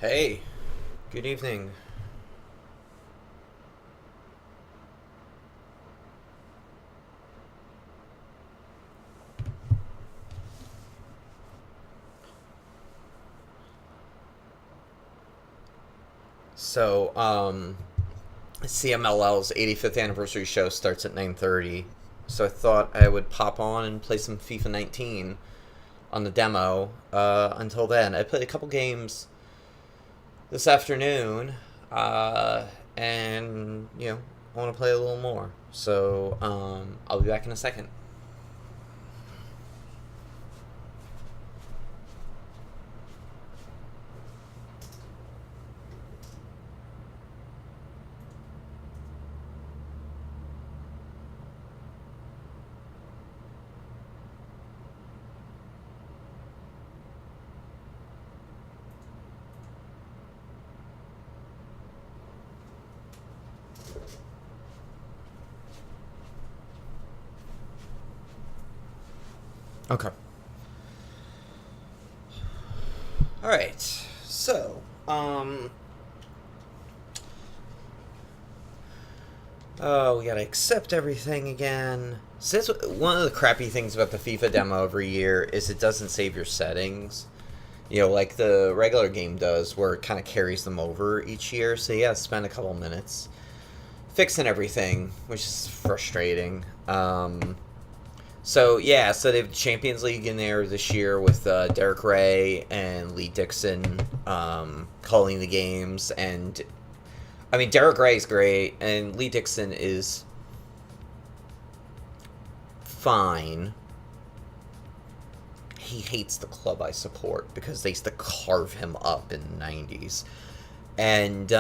Hey, good evening. So, CMLL's 85th anniversary show starts at 9:30. So I thought I would pop on and play some FIFA 19 on the demo. Until then, I played a couple games this afternoon, and I want to play a little more. So, I'll be back in a second. Okay. All right. So, oh, we gotta accept everything again. So that's one of the crappy things about the FIFA demo every year is it doesn't save your settings. Like the regular game does, where it kind of carries them over each year. So yeah, spend a couple minutes fixing everything, which is frustrating. So they have the Champions League in there this year with Derek Ray and Lee Dixon calling the games, and I mean Derek Ray is great, and Lee Dixon is fine. He hates the club I support because they used to carve him up in the 90s. And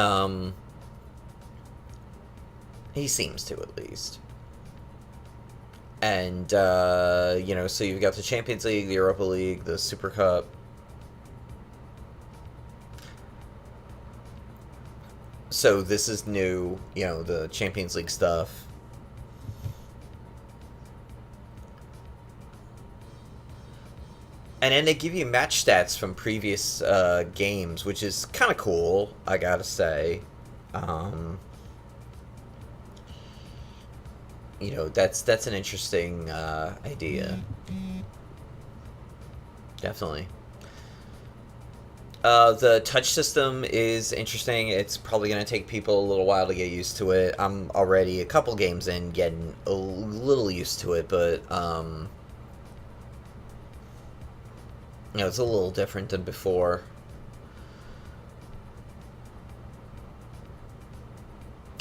he seems to, at least. And, so you've got the Champions League, the Europa League, the Super Cup. So this is new, the Champions League stuff. And then they give you match stats from previous games, which is kind of cool, I gotta say. That's an interesting idea. Definitely. The touch system is interesting. It's probably going to take people a little while to get used to it. I'm already a couple games in getting a little used to it, but it's a little different than before.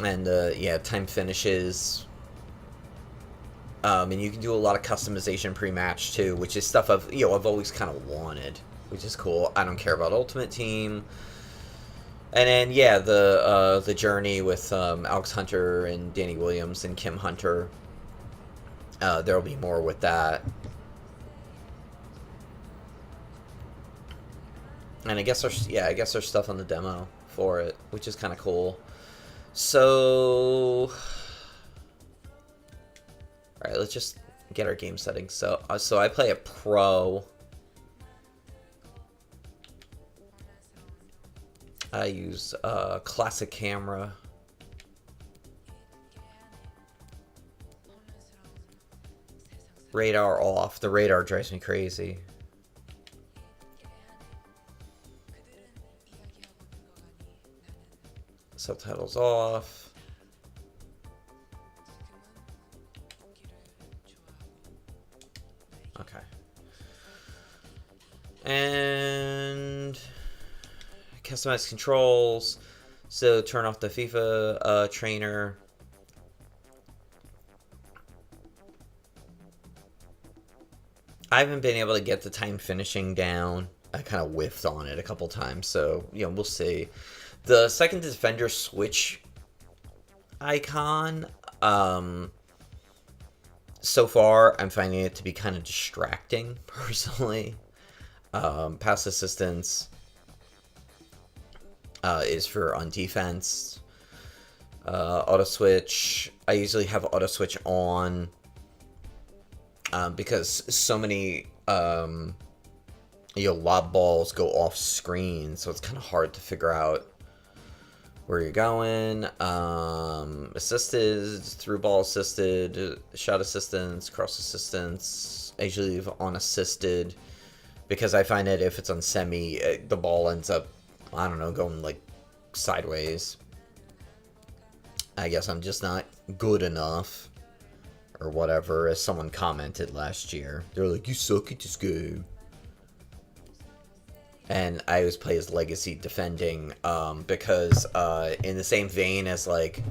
And time finishes. And you can do a lot of customization pre-match too, which is stuff I've always kind of wanted, which is cool. I don't care about Ultimate Team. And then the journey with Alex Hunter and Danny Williams and Kim Hunter. There'll be more with that. And I guess there's stuff on the demo for it, which is kind of cool. So, all right, let's just get our game settings. So I play a pro. I use classic camera. Radar off. The radar drives me crazy. Subtitles off. Okay. And customize controls. So turn off the FIFA trainer. I haven't been able to get the time finishing down. I kind of whiffed on it a couple times, so we'll see. The second defender switch icon, so far I'm finding it to be kind of distracting, personally. Pass assistance is for on defense. Auto switch, I usually have auto switch on because so many lob balls go off screen, so it's kind of hard to figure out where you're going. Assisted, through ball assisted, shot assistance, cross assistance. I usually leave on assisted because I find that if it's on semi, the ball ends up, I don't know, going like sideways. I guess I'm just not good enough, or whatever, as someone commented last year. They're like, you suck at this game. And I always play as legacy defending, because in the same vein as like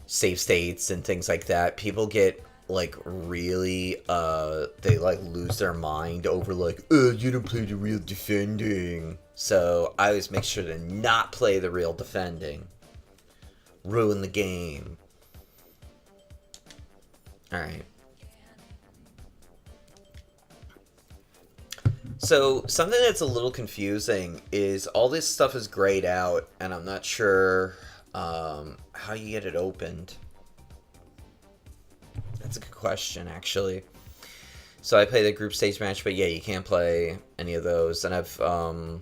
save states and things like that, people get like really they like lose their mind over like, you didn't play the real defending. So I always make sure to not play the real defending. Ruin the game. Alright. So, something that's a little confusing is all this stuff is grayed out, and I'm not sure how you get it opened. That's a good question, actually. So, I play the group stage match, but yeah, you can't play any of those. And I've, oh,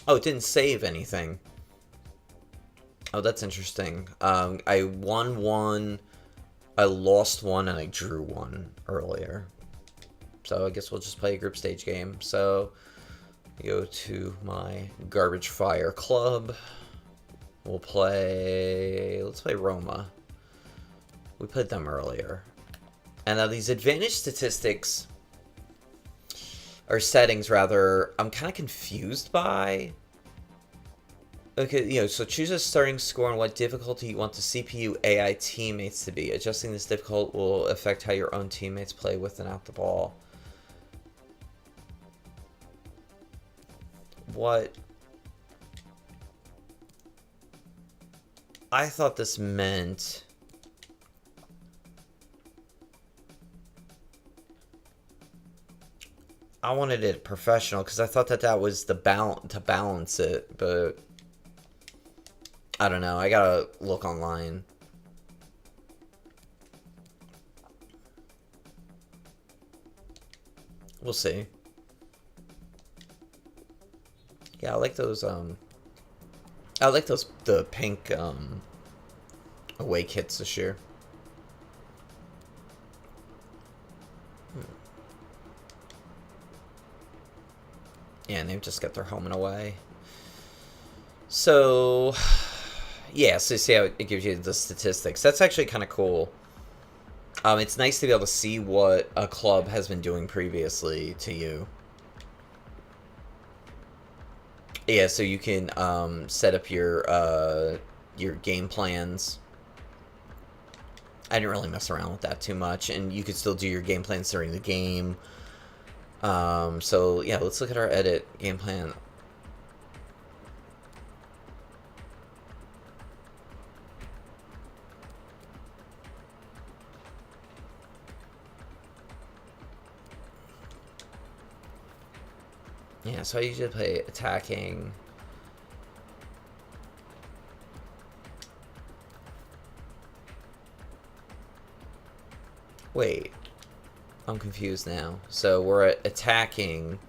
it didn't save anything. Oh, that's interesting. I won one, I lost one, and I drew one earlier. So I guess we'll just play a group stage game. So go to my Garbage Fire Club. We'll play, let's play Roma. We played them earlier. And now these advantage statistics, or settings rather, I'm kind of confused by. Okay, so choose a starting score and what difficulty you want the CPU AI teammates to be. Adjusting this difficulty will affect how your own teammates play with and out the ball. What? I thought this meant I wanted it professional because I thought that was the to balance it, but I don't know. I gotta look online. We'll see. Yeah, I like those, the pink, away kits this year. Yeah, and they've just got their home and away. So, yeah, so you see how it gives you the statistics. That's actually kind of cool. It's nice to be able to see what a club has been doing previously to you. Yeah, so you can set up your game plans. I didn't really mess around with that too much, and you could still do your game plans during the game. So yeah, let's look at our edit game plan. Yeah, so I usually play attacking. Wait, I'm confused now. So we're at attacking.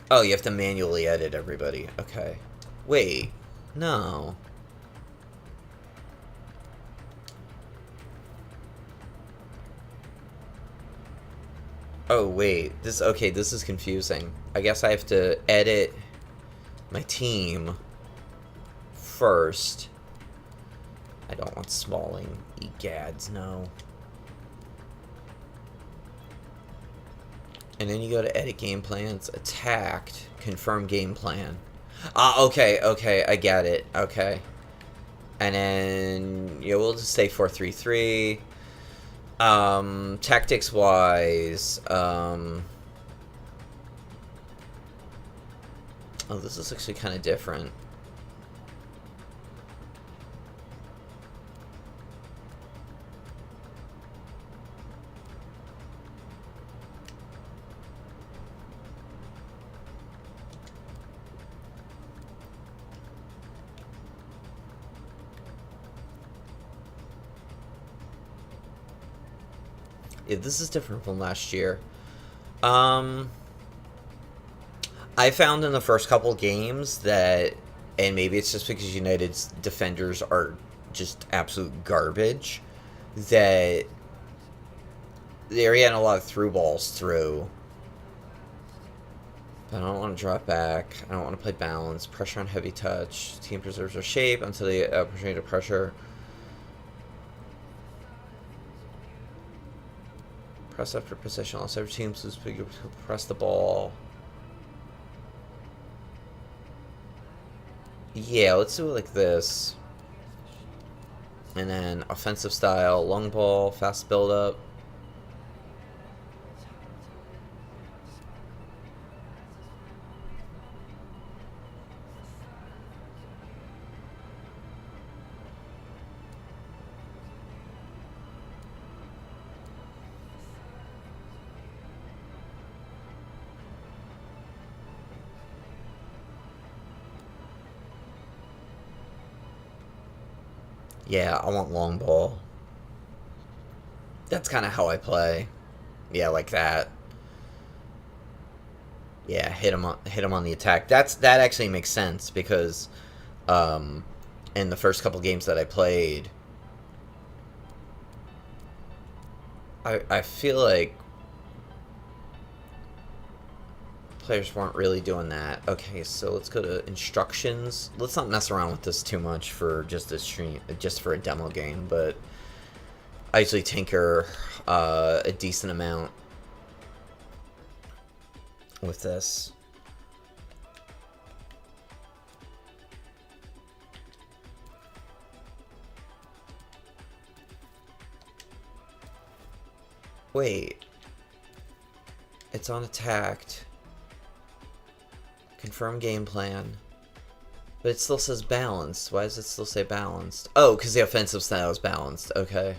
Oh, you have to manually edit everybody. Okay. Wait. No. Oh, wait. This is confusing. I guess I have to edit my team first. I don't want Smalling. Egads, no. And then you go to edit game plans, attacked, confirm game plan. Ah, okay, I get it. Okay. And then, yeah, we'll just say 4-3-3. Tactics wise, oh, this is actually kind of different. Yeah, this is different from last year. I found in the first couple games that, and maybe it's just because United's defenders are just absolute garbage, that they're getting a lot of through balls through. But I don't want to drop back. I don't want to play balance. Pressure on heavy touch. Team preserves their shape until the opportunity to pressure. Press after possession. Lost every team lose big. Press the ball. Yeah, let's do it like this. And then offensive style, long ball, fast build up. Yeah, I want long ball. That's kind of how I play. Yeah, like that. Yeah, hit him on the attack. That actually makes sense because in the first couple games that I played, I feel like players weren't really doing that. Okay, so let's go to instructions. Let's not mess around with this too much for just a stream, just for a demo game, but I usually tinker a decent amount with this. Wait. It's on attacked. Confirm game plan. But it still says balanced. Why does it still say balanced? Oh, because the offensive style is balanced. Okay.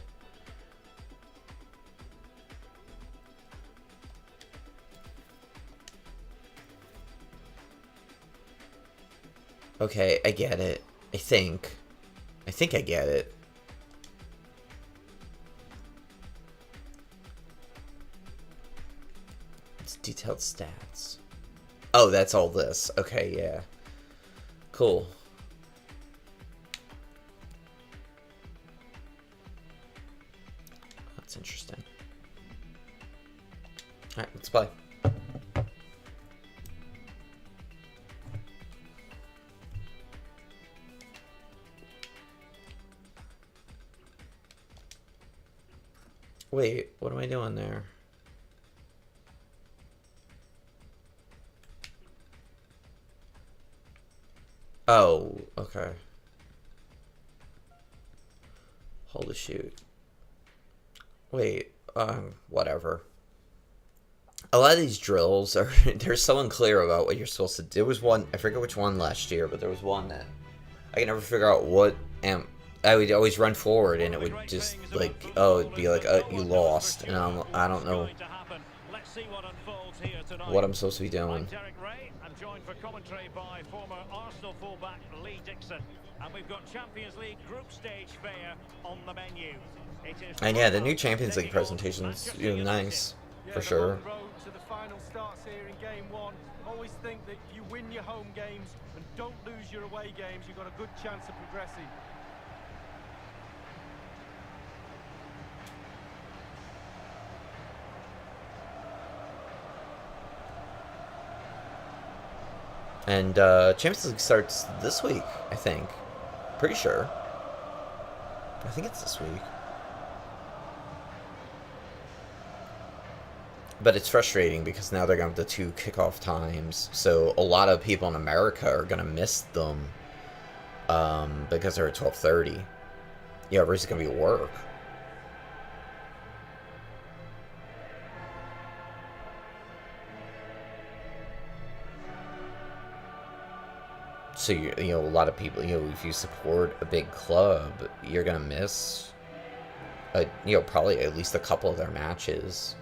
Okay, I get it. I think I get it. It's detailed stats. Oh, that's all this. Okay, yeah. Cool. That's interesting. Alright, let's play. Wait, what am I doing there? Oh, okay. Holy shoot. Wait, whatever. A lot of these drills are, they're so unclear about what you're supposed to do. There was one, I forget which one last year, but there was one that I could never figure out what I would always run forward and it would just like, oh, it'd be like, you lost. And I don't know what I'm supposed to be doing. Joined for commentary by former Arsenal fullback Lee Dixon. And we've got Champions League group stage fare on the menu. And yeah, the new Champions League presentation's nice, for sure. The road to the final starts here in game one. Always think that if you win your home games and don't lose your away games, you've got a good chance of progressing. And Champions League starts this week, I think. Pretty sure. I think it's this week. But it's frustrating because now they're going to have the 2 kickoff times. So a lot of people in America are going to miss them because they're at 12:30. Yeah, it's going to be work. So, you know, a lot of people, you know, if you support a big club, you're going to miss, you know, probably at least a couple of their matches.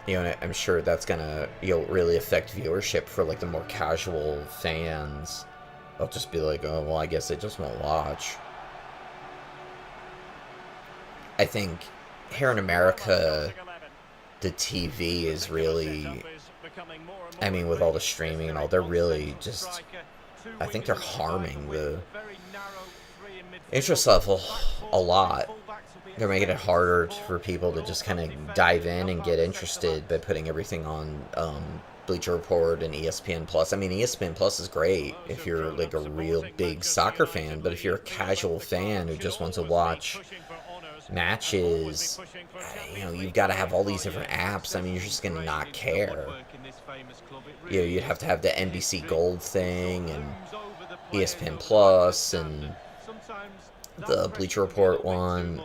You know, and I'm sure that's going to, you know, really affect viewership for, like, the more casual fans. They'll just be like, oh, well, I guess they just won't watch. I think here in America, the TV is really, I mean, with all the streaming and all, they're really just, I think they're harming the interest level a lot. They're making it harder for people to just kind of dive in and get interested by putting everything on Bleacher Report and ESPN Plus. I mean, ESPN Plus is great if you're like a real big soccer fan, but if you're a casual fan who just wants to watch matches, you know, you've got to have all these different apps. I mean, you're just gonna not care. You know, you'd have to have the NBC Gold thing and ESPN Plus and the Bleacher Report one,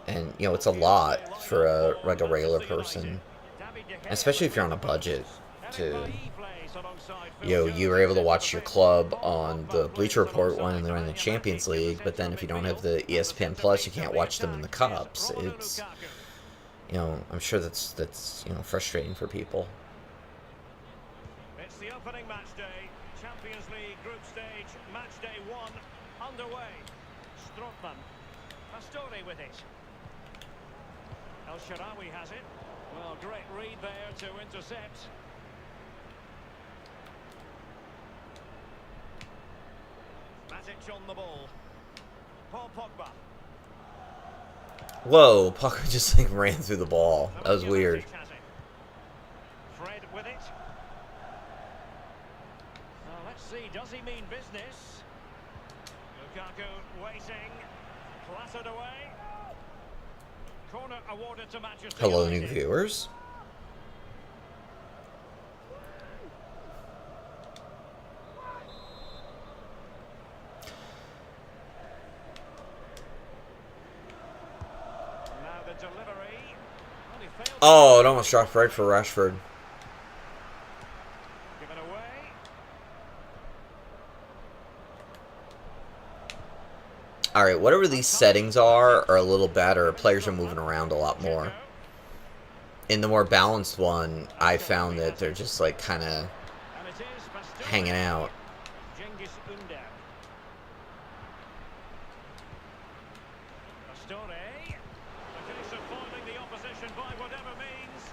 and you know, it's a lot for a regular person, especially if you're on a budget. To, you know, you were able to watch your club on the Bleacher Report one and they're in the Champions League, but then if you don't have the ESPN Plus, you can't watch them in the Cups. It's, you know, I'm sure that's you know, frustrating for people. It's the opening match day, Champions League group stage, match day 1 underway. Strootman, Pastore with it. El Shaarawy has it. Well, great read there to intercept. Matic on the ball. Paul Pogba. Whoa, Pogba just like ran through the ball. That was weird. Fred with it. Let's see, does he mean business? Lukaku waiting. Clattered away. Corner awarded to Manchester Hello, United. new viewers. Now the delivery. Well, he failed. Oh, it almost dropped right for Rashford. Given away. Alright, whatever these settings are a little better. Players are moving around a lot more. In the more balanced one, I found that they're just like kind of And it is Pastore. hanging out. Cengiz Ünder. Pastore. The case of foiling the opposition by whatever means.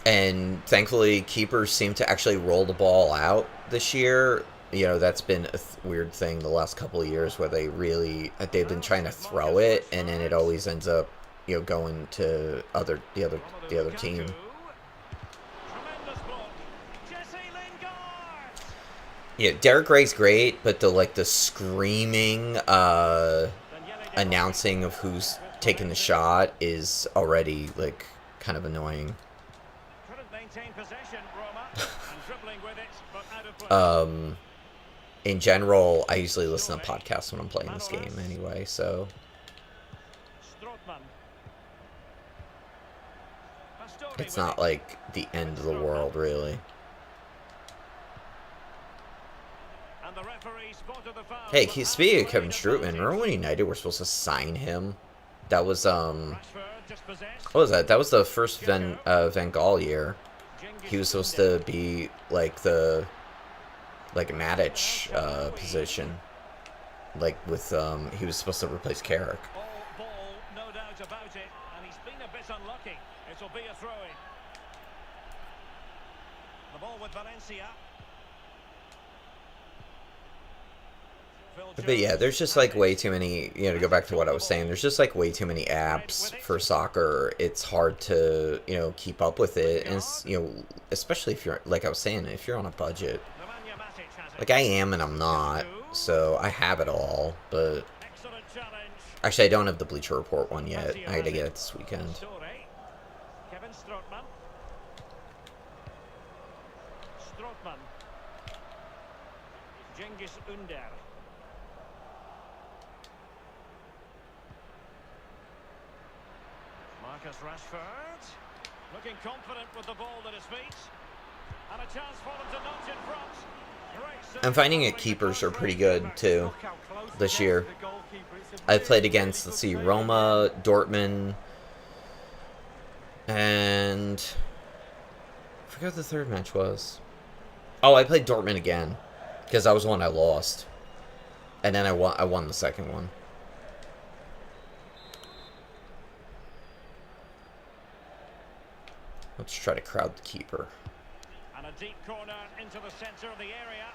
And thankfully, keepers seem to actually roll the ball out this year. You know, that's been a weird thing the last couple of years where they've been trying to throw it, and then it always ends up, you know, going to the other team. Tremendous block. Jesse Lingard. Yeah, Derek Ray's great, but the screaming announcing of who's taking the shot is already like kind of annoying. Couldn't maintain possession, Roma. And dribbling with it, but out of play. In general, I usually listen to podcasts when I'm playing this game anyway, so Strootman. Pastore it's with not it. like the end of the world, really. And the referee spotted the foul. Hey, But speaking of has Kevin played Strootman, advantage. remember when United were supposed to sign him? That was, Rashford just possessed. what was that? That was the first Van Gaal year. Cengiz He was supposed Ünder. to be like the Matic position. Like with he was supposed to replace Carrick. All ball, no doubt about it, and he's been a bit unlucky. It'll be a throw-in. The ball with Valencia. Phil But yeah, Jones. there's just like way too many, you know, to go back to what I was saying, there's just like way too many apps for soccer. It's hard to, you know, keep up with it. And it's, you know, especially if you're, like I was saying, if you're on a budget. Nemanja Matic has it. Like I am and I'm not. So I have it all. But Excellent challenge. actually, I don't have the Bleacher Report one yet. I gotta get it this weekend. Pastore. Kevin Strootman. Strootman. Cengiz Ünder. Marcus Rashford. Looking confident with the ball at his feet. And a chance for them to nudge in front. Great I'm finding that keepers are pretty good too Look how close this he year. gets to the goalkeeper. It's a I've played really against, let's see, difficult save. Roma, Dortmund, and I forgot what the third match was. Oh, I played Dortmund again because that was the one I lost, and then I won the second one. Let's try to crowd the keeper. And a deep corner into the centre of the area.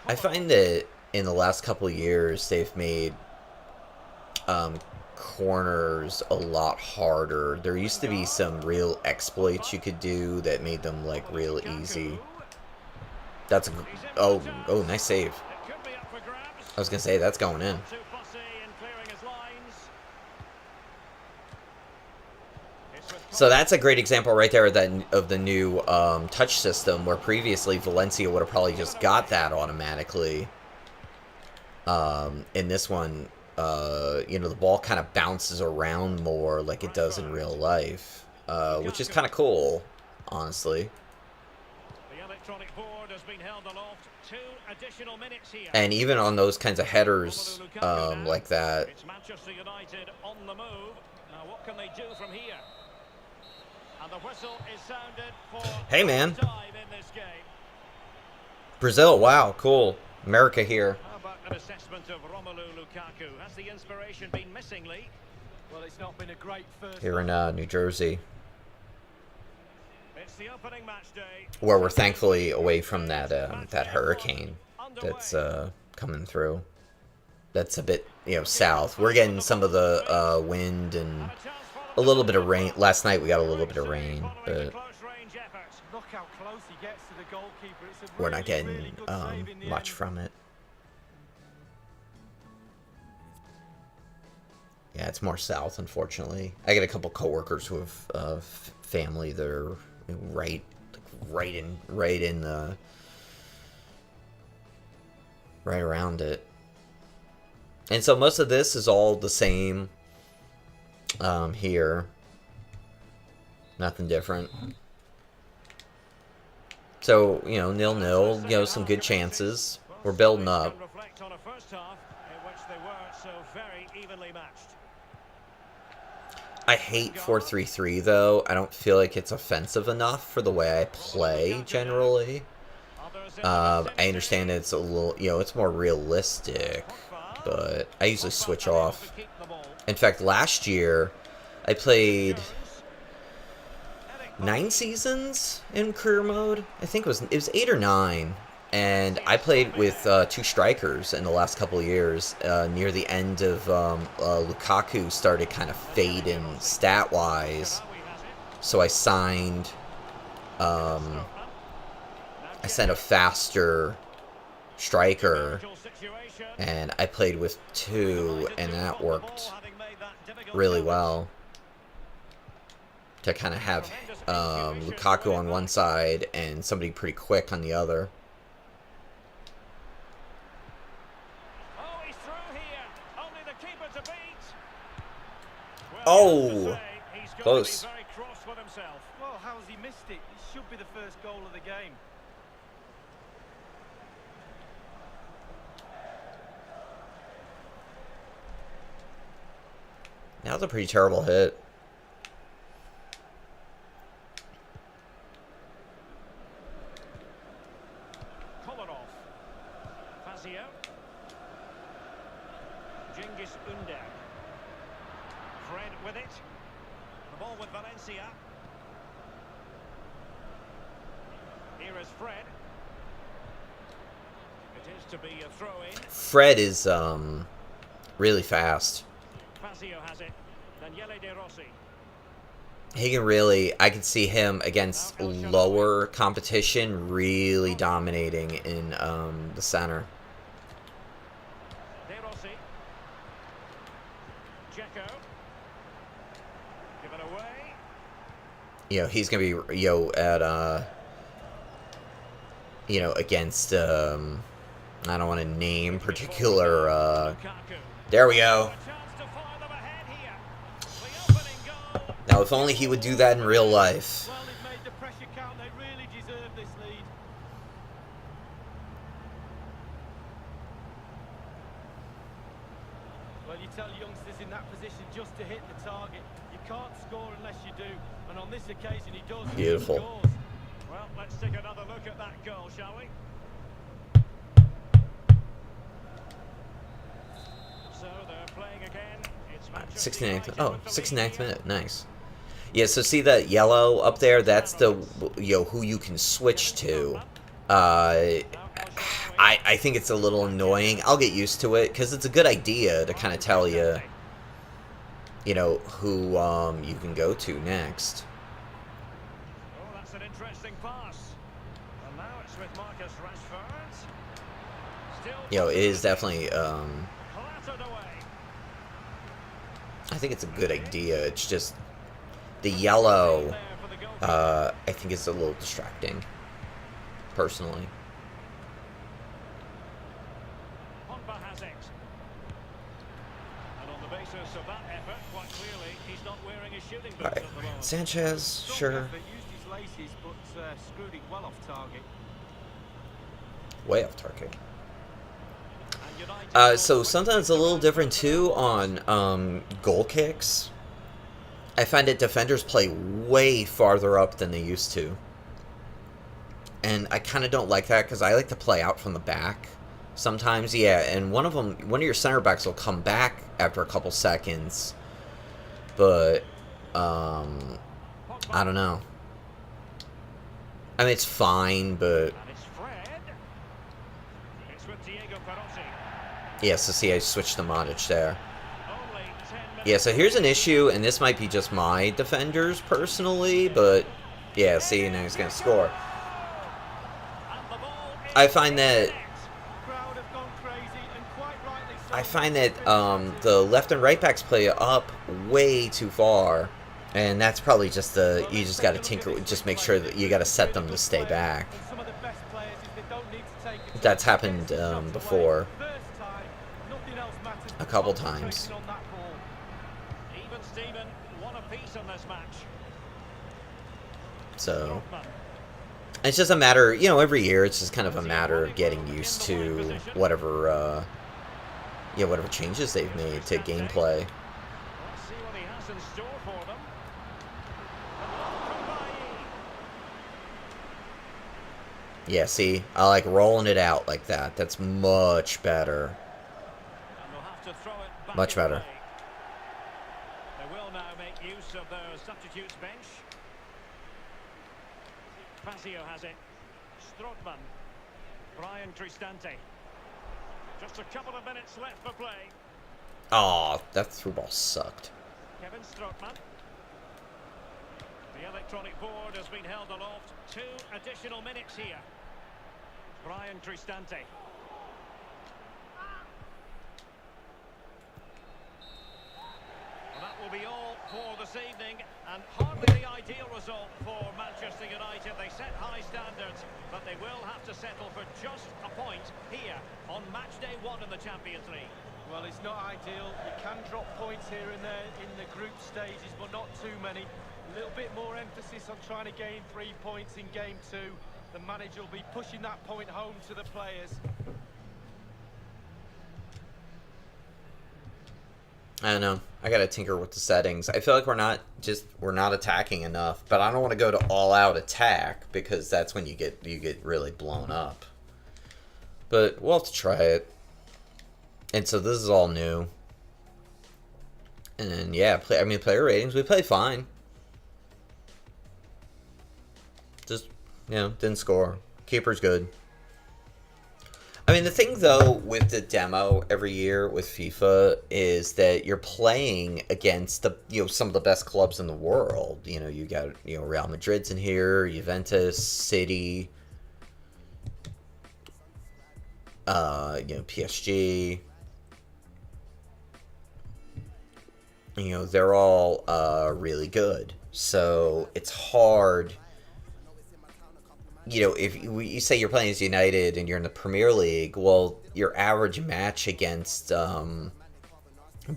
I find that in the last couple of years, they've made corners a lot harder. There used to be some real exploits you could do that made them like real easy. That's a, oh, nice save. It could be up for grabs. I was gonna say that's going in. Not too fussy in clearing his lines. It's with So that's a great example right there of the new touch system, where previously Valencia would have probably just got that automatically. In this one, you know, the ball kind of bounces around more like it does in real life, which is kind of cool, honestly. The electronic board has been held aloft. 2 additional minutes here. And even on those kinds of headers, like that, It's Manchester United on the move. Now what can they do from here? And the whistle is sounded for hey man, time in this game. Brazil, wow, cool. America here. How about an assessment of Romelu Lukaku? Has the inspiration been missing, Lee? Well, it's not been a great first. Here in New Jersey, It's the opening match day. where we're thankfully away from that that hurricane that's coming through. That's a bit, you know, south. We're getting some of the wind and a little bit of rain. Last night we got a little bit of rain, but Look how close he gets to the goalkeeper. It's a we're not really, getting really good save in the much end. from it. Yeah, it's more south, unfortunately. I got a couple coworkers who have family that are right in the right around it. And so most of this is all the same here. Nothing different. So, you know, 0-0, you know, some good chances. We're building up. Reflect on a first half in which they were so very evenly matched. I hate 4-3-3 though. I don't feel like it's offensive enough for the way I play generally. I understand it's a little, you know, it's more realistic, but I usually switch off. In fact, last year I played 9 seasons in career mode. I think it was 8 or 9, and I played with 2 strikers in the last couple of years. Near the end of Lukaku started kind of fading stat wise, so I signed a faster striker, and I played with 2, and that worked really well. To kind of have Lukaku on one side and somebody pretty quick on the other. Oh, he's through here. Only the keeper to beat. Well, Oh, he's got close. to be very cross with himself. Well, how's he missed it? It should be the first goal of the game. That was a pretty terrible hit. Kolarov. Fazio. Cengiz Ünder. Fred with it. The ball with Valencia. Here is Fred. It is to be a throw-in. Fred is really fast. Fazio has it. Daniele De Rossi. He can really, I can see him against lower competition really dominating in the center. De Rossi. Dzeko. Given away. You know, he's gonna be, you know, at you know, against I don't want to name particular Lukaku. there we go. A chance to fire them ahead here. The opening goal. Now if only he would do that in real life. Well, they've made the pressure count. They really deserve this lead. Well, you tell youngsters in that position just to hit the target. You can't score unless you do. And on this occasion, he does. Beautiful. He scores. Well, let's take another look at that goal, shall we? So they're playing again. It's 69th. Oh, 69th minute. Nice. Yeah, so see that yellow up there? That's the, who you can switch to. I think it's a little annoying. I'll get used to it, because it's a good idea to kind of tell you, who you can go to next. Oh, that's an interesting pass. And now it's with Marcus Rashford. Still It is definitely, clattered away. I think it's a good idea. It's just the yellow, I think is a little distracting, personally. Pogba has it. And on the basis of that effort, quite clearly, he's not wearing his shooting boots All right, at the moment. Sanchez, Strong sure. effort, used his laces, but screwed it well off target. Way off target. And United So sometimes it's a little different too on goal kicks. I find that defenders play way farther up than they used to. And I kind of don't like that because I like to play out from the back. Sometimes, yeah, and one of your center backs will come back after a couple seconds. But, I don't know. I mean, it's fine, but... And it's Fred. It's with Diego Perotti. Yeah, so see, I switched to Modric there. Only 10 minutes. Yeah, so here's an issue, and this might be just my defenders personally, but yeah, see, now he's going to score. And the ball is I find that Crowd have gone crazy, and quite rightly so. I find that the left and right backs play up way too far, and that's probably just you just got to tinker, just make sure that you got to set them to stay back. And some of the best players, if they don't need to take a That's chance, happened get shots away. before First time, nothing else matters a but couple concentration times. on that ball. even Steven, one apiece in this match. So Strootman. it's just a matter, every year it's just kind of a matter of getting used to whatever changes they've made to gameplay. Let's see what he has in store for them. And long from Bailly. Yeah, see, I like rolling it out like that. That's much better. And they'll have to throw it back Much in better. play. They will now make use of their substitutes bench. Fazio has it. Strootman. Brian Cristante. Just a couple of minutes left for play. Aw, that through ball sucked. Kevin Strootman. The electronic board has been held aloft. 2 additional minutes here. Brian Cristante. Well, that will be all for this evening, and hardly the ideal result for Manchester United. They set high standards, but they will have to settle for just a point here on match day 1 in the Champions League. Well, it's not ideal. You can drop points here and there in the group stages, but not too many. A little bit more emphasis on trying to gain 3 points in game 2. The manager will be pushing that point home to the players. I don't know. I gotta tinker with the settings. I feel like we're not attacking enough, but I don't want to go to all-out attack because that's when you get really blown up. But we'll have to try it. And so this is all new. And yeah, player ratings, we played fine. Just, didn't score. Keeper's good. I mean, the thing, though, with the demo every year with FIFA is that you're playing against the, some of the best clubs in the world. You got, Real Madrid's in here, Juventus, City, PSG. They're all really good. So it's hard. If you say you're playing as United and you're in the Premier League, well, your average match against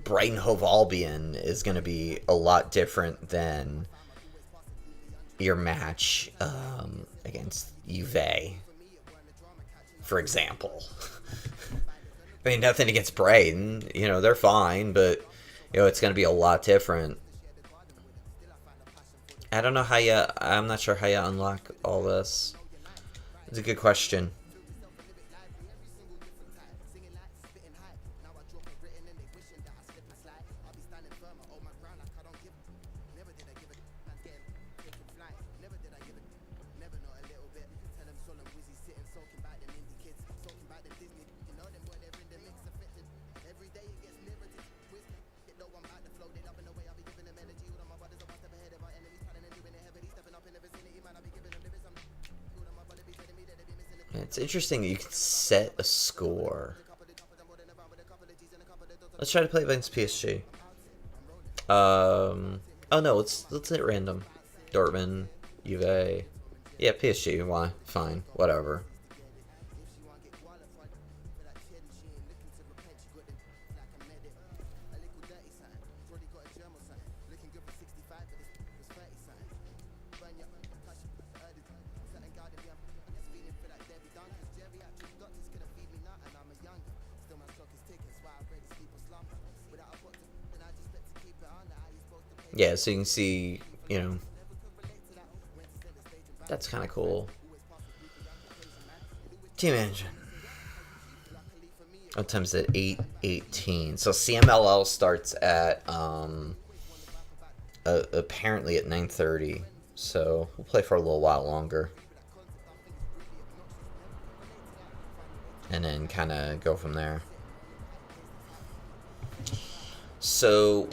Brighton Hove Albion is going to be a lot different than your match against Juve, for example. I mean, nothing against Brighton. They're fine, but, it's going to be a lot different. I don't know how I'm not sure how you unlock all this. It's a good question. It's interesting that you can set a score. Let's try to play against PSG. Oh no, let's hit random. Dortmund, Juve. Yeah, PSG. Why? Fine. Whatever. Yeah, so you can see, you know, that's kind of cool. Team engine. What time's it? 8:18. So CMLL starts at apparently at 9:30. So we'll play for a little while longer, and then kind of go from there. So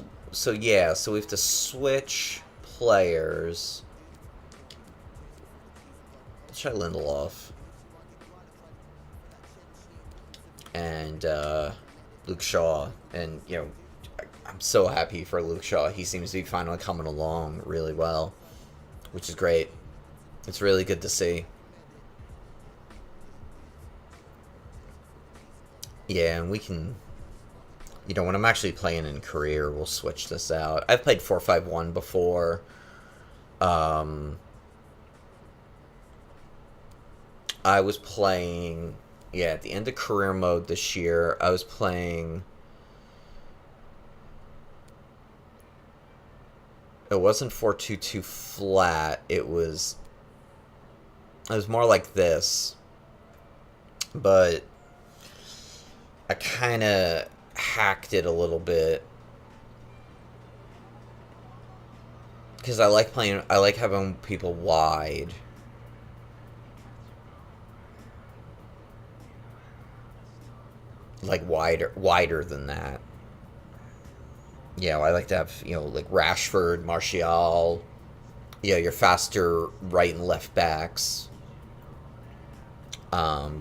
yeah, so we have to switch players. Let's try Lindelof. And Luke Shaw. And, you know, I'm so happy for Luke Shaw. He seems to be finally coming along really well, which is great. It's really good to see. Yeah, and we can... You know, when I'm actually playing in career, we'll switch this out. I've played 4-5-1 before. I was playing... Yeah, at the end of career mode this year, I was playing... It wasn't 4-2-2 flat. It was more like this. But I kind of hacked it a little bit. Because I like having people wide. Like wider than that. Yeah, I like to have, you know, like Rashford, Martial, you know, your faster right and left backs.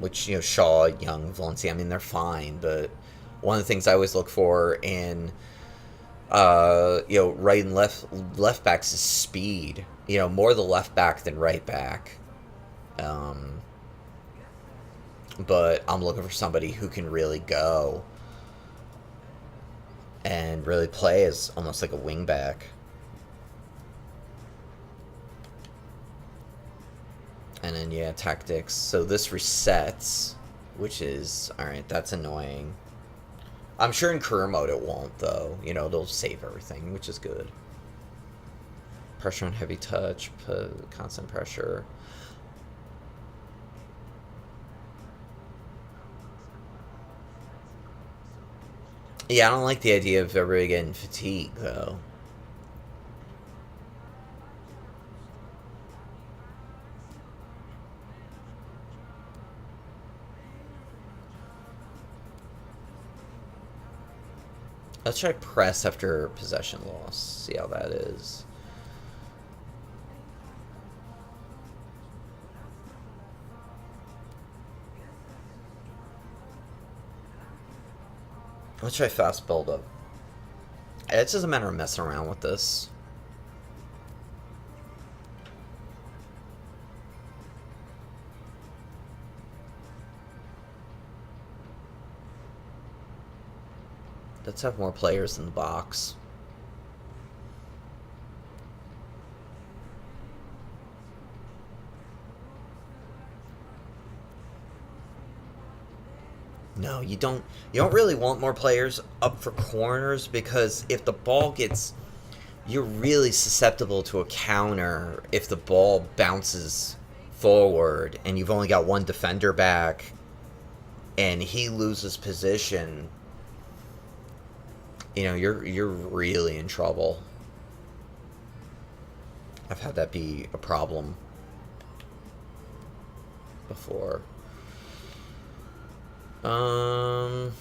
Which, you know, Shaw, Young, Valencia, I mean, they're fine, but one of the things I always look for in, you know, right and left backs is speed. You know, more the left back than right back. But I'm looking for somebody who can really go and really play as almost like a wing back. And then, yeah, tactics. So this resets, which is... Alright, that's annoying. I'm sure in career mode it won't, though. You know, they'll save everything, which is good. Pressure on heavy touch, constant pressure. Yeah, I don't like the idea of everybody getting fatigued, though. Let's try press after possession loss. See how that is. Let's try fast build up. It's just a matter of messing around with this. Let's have more players in the box. No, you don't really want more players up for corners, because if the ball gets... You're really susceptible to a counter if the ball bounces forward and you've only got one defender back and he loses position. You know, you're really in trouble. I've had that be a problem before. Um,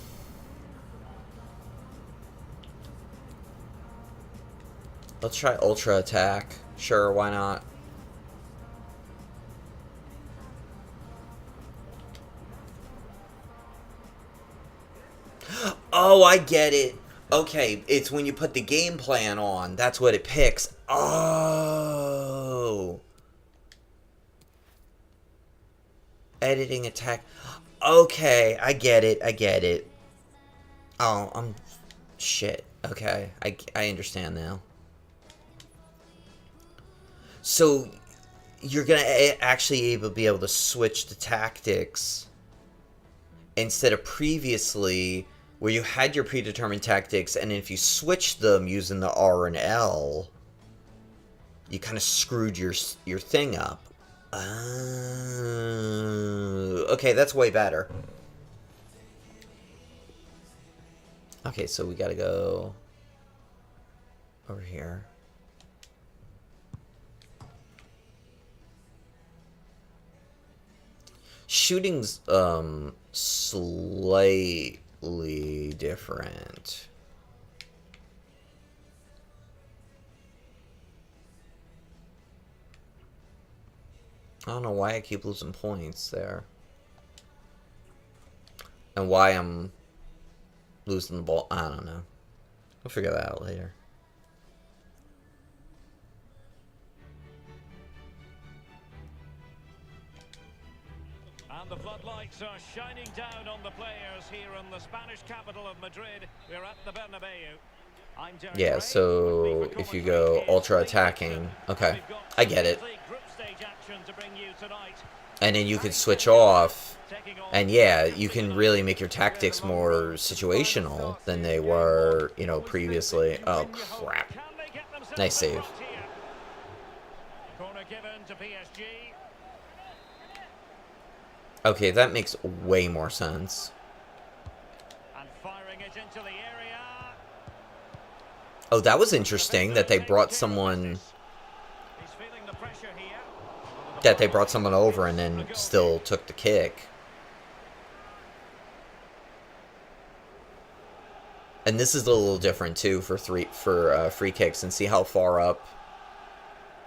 let's try Ultra Attack. Sure, why not? Oh, I get it. Okay, it's when you put the game plan on. That's what it picks. Oh. Editing attack. Okay, I get it. I get it. Oh, I'm... Shit. Okay, I understand now. So, you're going to actually be able to switch the tactics instead of previously where you had your predetermined tactics, and if you switched them using the R and L, you kind of screwed your thing up. Okay, that's way better. Okay, so we gotta go over here. Shooting's slightly different. I don't know why I keep losing points there. And why I'm losing the ball. I don't know. We'll figure that out later. And the floodlights are shining down on the players here in the Spanish capital of Madrid. We're at the Bernabeu. Yeah, so if you go ultra attacking, okay, I get it. And then you could switch off, and yeah, you can really make your tactics more situational than they were, you know, previously. Oh, crap. Nice save. Okay, that makes way more sense. Oh, that was interesting that they brought someone... That they brought someone over and then still took the kick. And this is a little different too for free kicks, and see how far up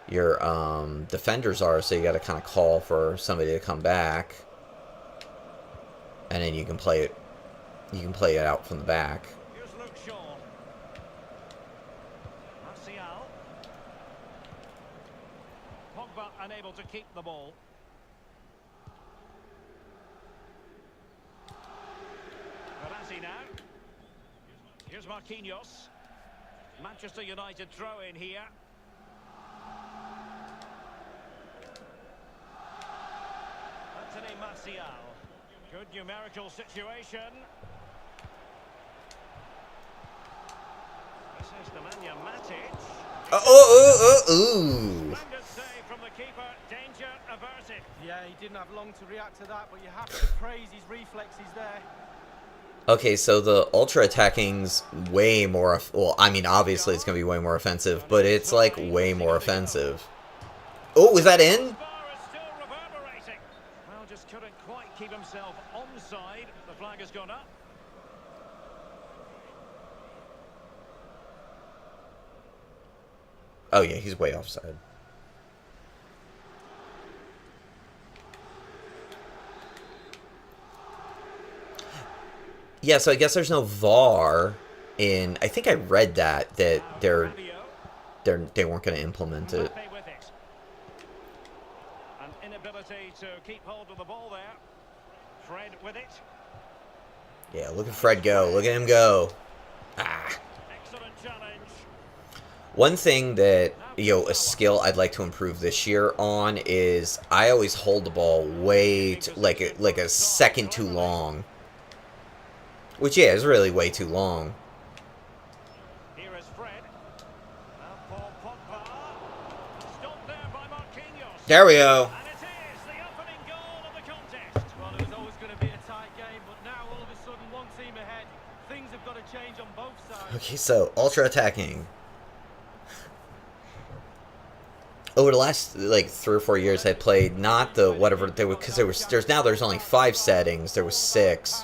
your defenders are, so you got to kind of call for somebody to come back, and then you can play it. You can play it out from the back. Unable to keep the ball. Giraffe now. Here's Marquinhos. Manchester United throw in here. Anthony Martial. Good numerical situation. This is Nemanja Matic. Ooh. Danger averted. Yeah, he didn't have long to react to that, but you have to praise his reflexes there. Okay, so the ultra attacking's way more... Well, I mean, obviously it's going to be way more offensive, but it's like way more offensive. Oh, was that in? Well, just couldn't quite keep himself onside. The flag has gone up. Oh yeah, he's way offside. Yeah, so I guess there's no VAR in... I think I read that they weren't going to implement it. An inability to keep hold of the ball there. Fred with it. Yeah, look at Fred go. Look at him go. Ah. Excellent challenge. One thing that, you know, a skill I'd like to improve this year on is I always hold the ball way like a second too long. Which, yeah, is really way too long. Here is Fred. Now Paul Pogba. Stopped there by Marquinhos. There we go. And it is the opening goal of the contest. Well, it was always going to be a tight game, but now all of a sudden one team ahead. Things have got to change on both sides. Okay, so ultra attacking. Over the last like 3 or 4 years, I played not the whatever they were, because there's only 5 settings. There was 6.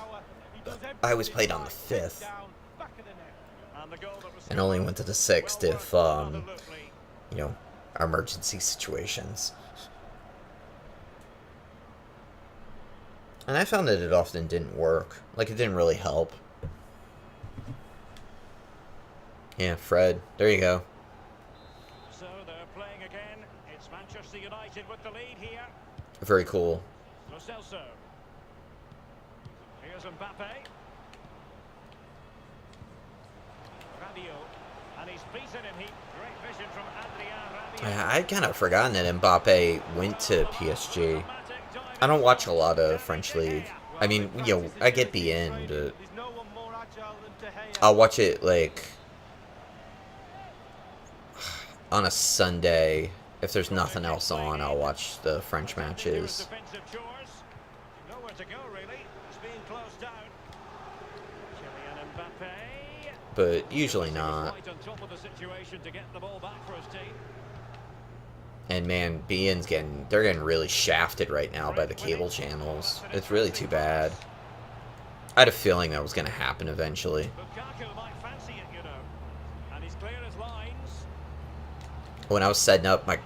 I always played on the 5th. Down, back of the net. And the goal that was And only went to the 6th well if, worked absolutely. you know, emergency situations. And I found that it often didn't work. Like, it didn't really help. Yeah, Fred. There you go. So they're playing again. It's Manchester United with the lead here. Very cool. Lo Celso. Here's Mbappe. Rabiot. And he's beaten him. Great vision from Adrien Rabiot. I'd kind of forgotten that Mbappe went to PSG. I don't watch a lot of French league. I mean, you know, I get BN, but There's no one more agile than De Gea. I'll watch it, like, on a Sunday. If there's nothing else on, I'll watch the French matches. Defensive chores. Nowhere to go, really. It's being closed down. Kylian Mbappe. But usually not. Right on top of the situation to get the ball back for his team. And man, BN's they're getting really shafted right now by the cable channels. It's really too bad. I had a feeling that was going to happen eventually. Lukaku might fancy it, you know. And he's clear as lines. When I was setting up my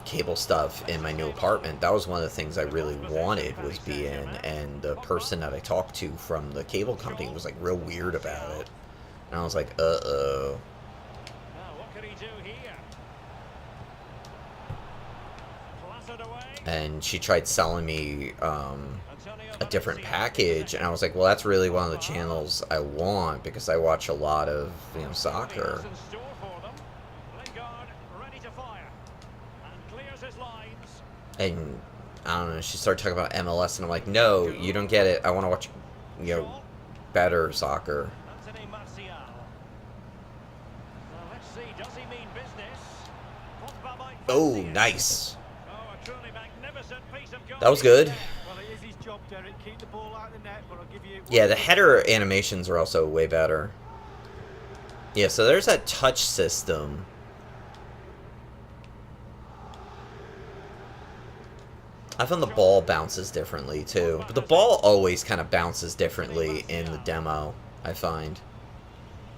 cable stuff in my new apartment, that was one of the things I really wanted was BN, and the person that I talked to from the cable company was like real weird about it. And I was like, uh-oh. Now, what can he do here? Clattered away. And she tried selling me a different package, and I was like, well, that's really one of the channels I want because I watch a lot of, you know, soccer. In store for them. Lingard ready to fire. And clears his lines. And I don't know, she started talking about MLS, and I'm like, no, you don't get it. I want to watch, you know, better soccer. Anthony Martial. Now let's see, does he mean business? Pogba might Oh, fancy it. nice. Oh, a truly magnificent piece of goal. That was good. Well, it is his job, Derek. Keep the ball out of the net, but I'll give you... Yeah, the header animations are also way better. Yeah, so there's that touch system. I found the ball bounces differently too, but the ball always kind of bounces differently in the demo, I find.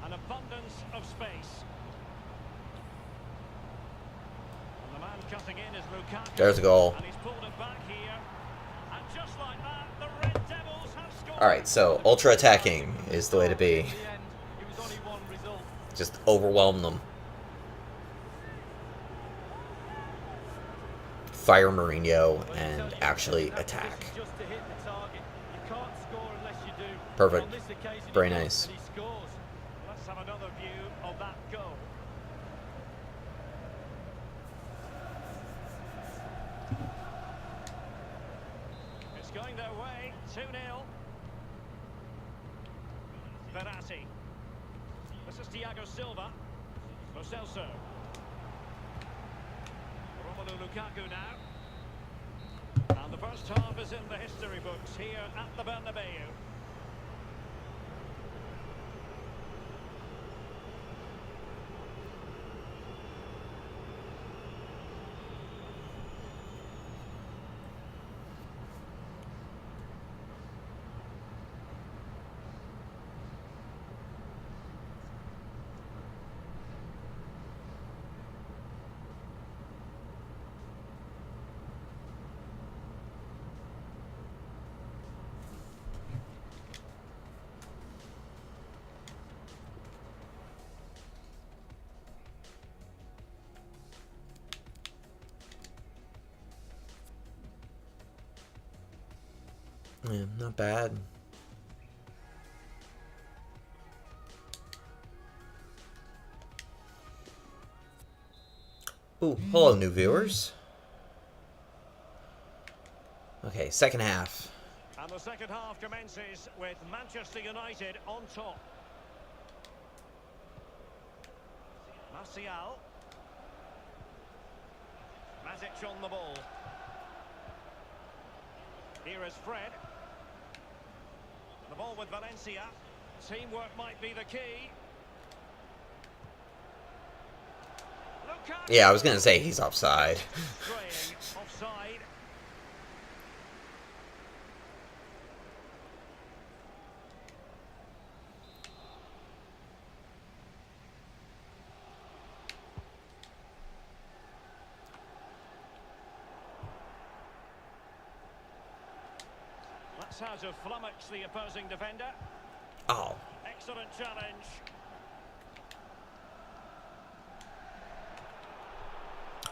An abundance of space. And the man cutting in is Lukaku. There's a goal. And he's pulled it back here. And just like that, the Red Devils have scored. Alright, so ultra attacking is the way to be. In the end, it was only one result. Just overwhelm them. Fire Mourinho and actually attack. Just to hit the target. You can't score unless you do. Perfect. On this occasion, he Very does, nice. and he scores. Let's have another view of that goal. It's going their way, 2-0. Verratti. This is Thiago Silva. Lo Celso. Romelu Lukaku now. And the first half is in the history books here at the Bernabeu. Yeah, not bad. Ooh, hello, new viewers. Okay, second half. And the second half commences with Manchester United on top. Martial. Matic on the ball. Here is Fred. The ball with Valencia. Teamwork might be the key. Lukaku. Yeah, I was gonna say he's offside. Straying offside. knows how to flummox the opposing defender. Oh. Excellent challenge.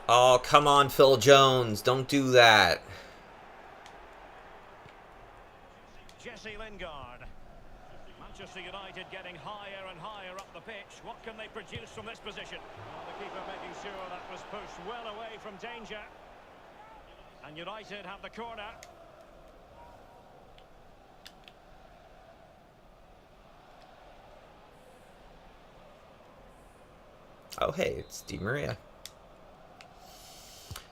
Oh, come on, Phil Jones. Don't do that. Jesse Lingard. Manchester United getting higher and higher up the pitch. What can they produce from this position? Well, the keeper making sure that was pushed well away from danger. And United have the corner. Oh, hey, it's Di Maria.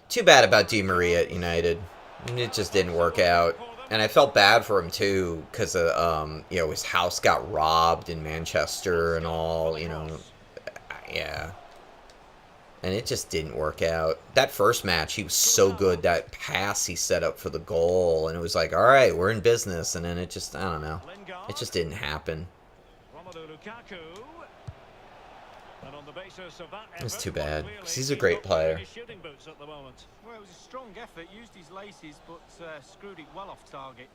Too bad about Di Maria at United. It just didn't work out. And I felt bad for him, too, because, you know, his house got robbed in Manchester and all, you know. Yeah. And it just didn't work out. That first match, he was so good. That pass he set up for the goal. And it was like, all right, we're in business. And then it just, I don't know. It just didn't happen. It's too bad, because he's a great player. Well, it was a strong effort, used his laces, but screwed it well off target.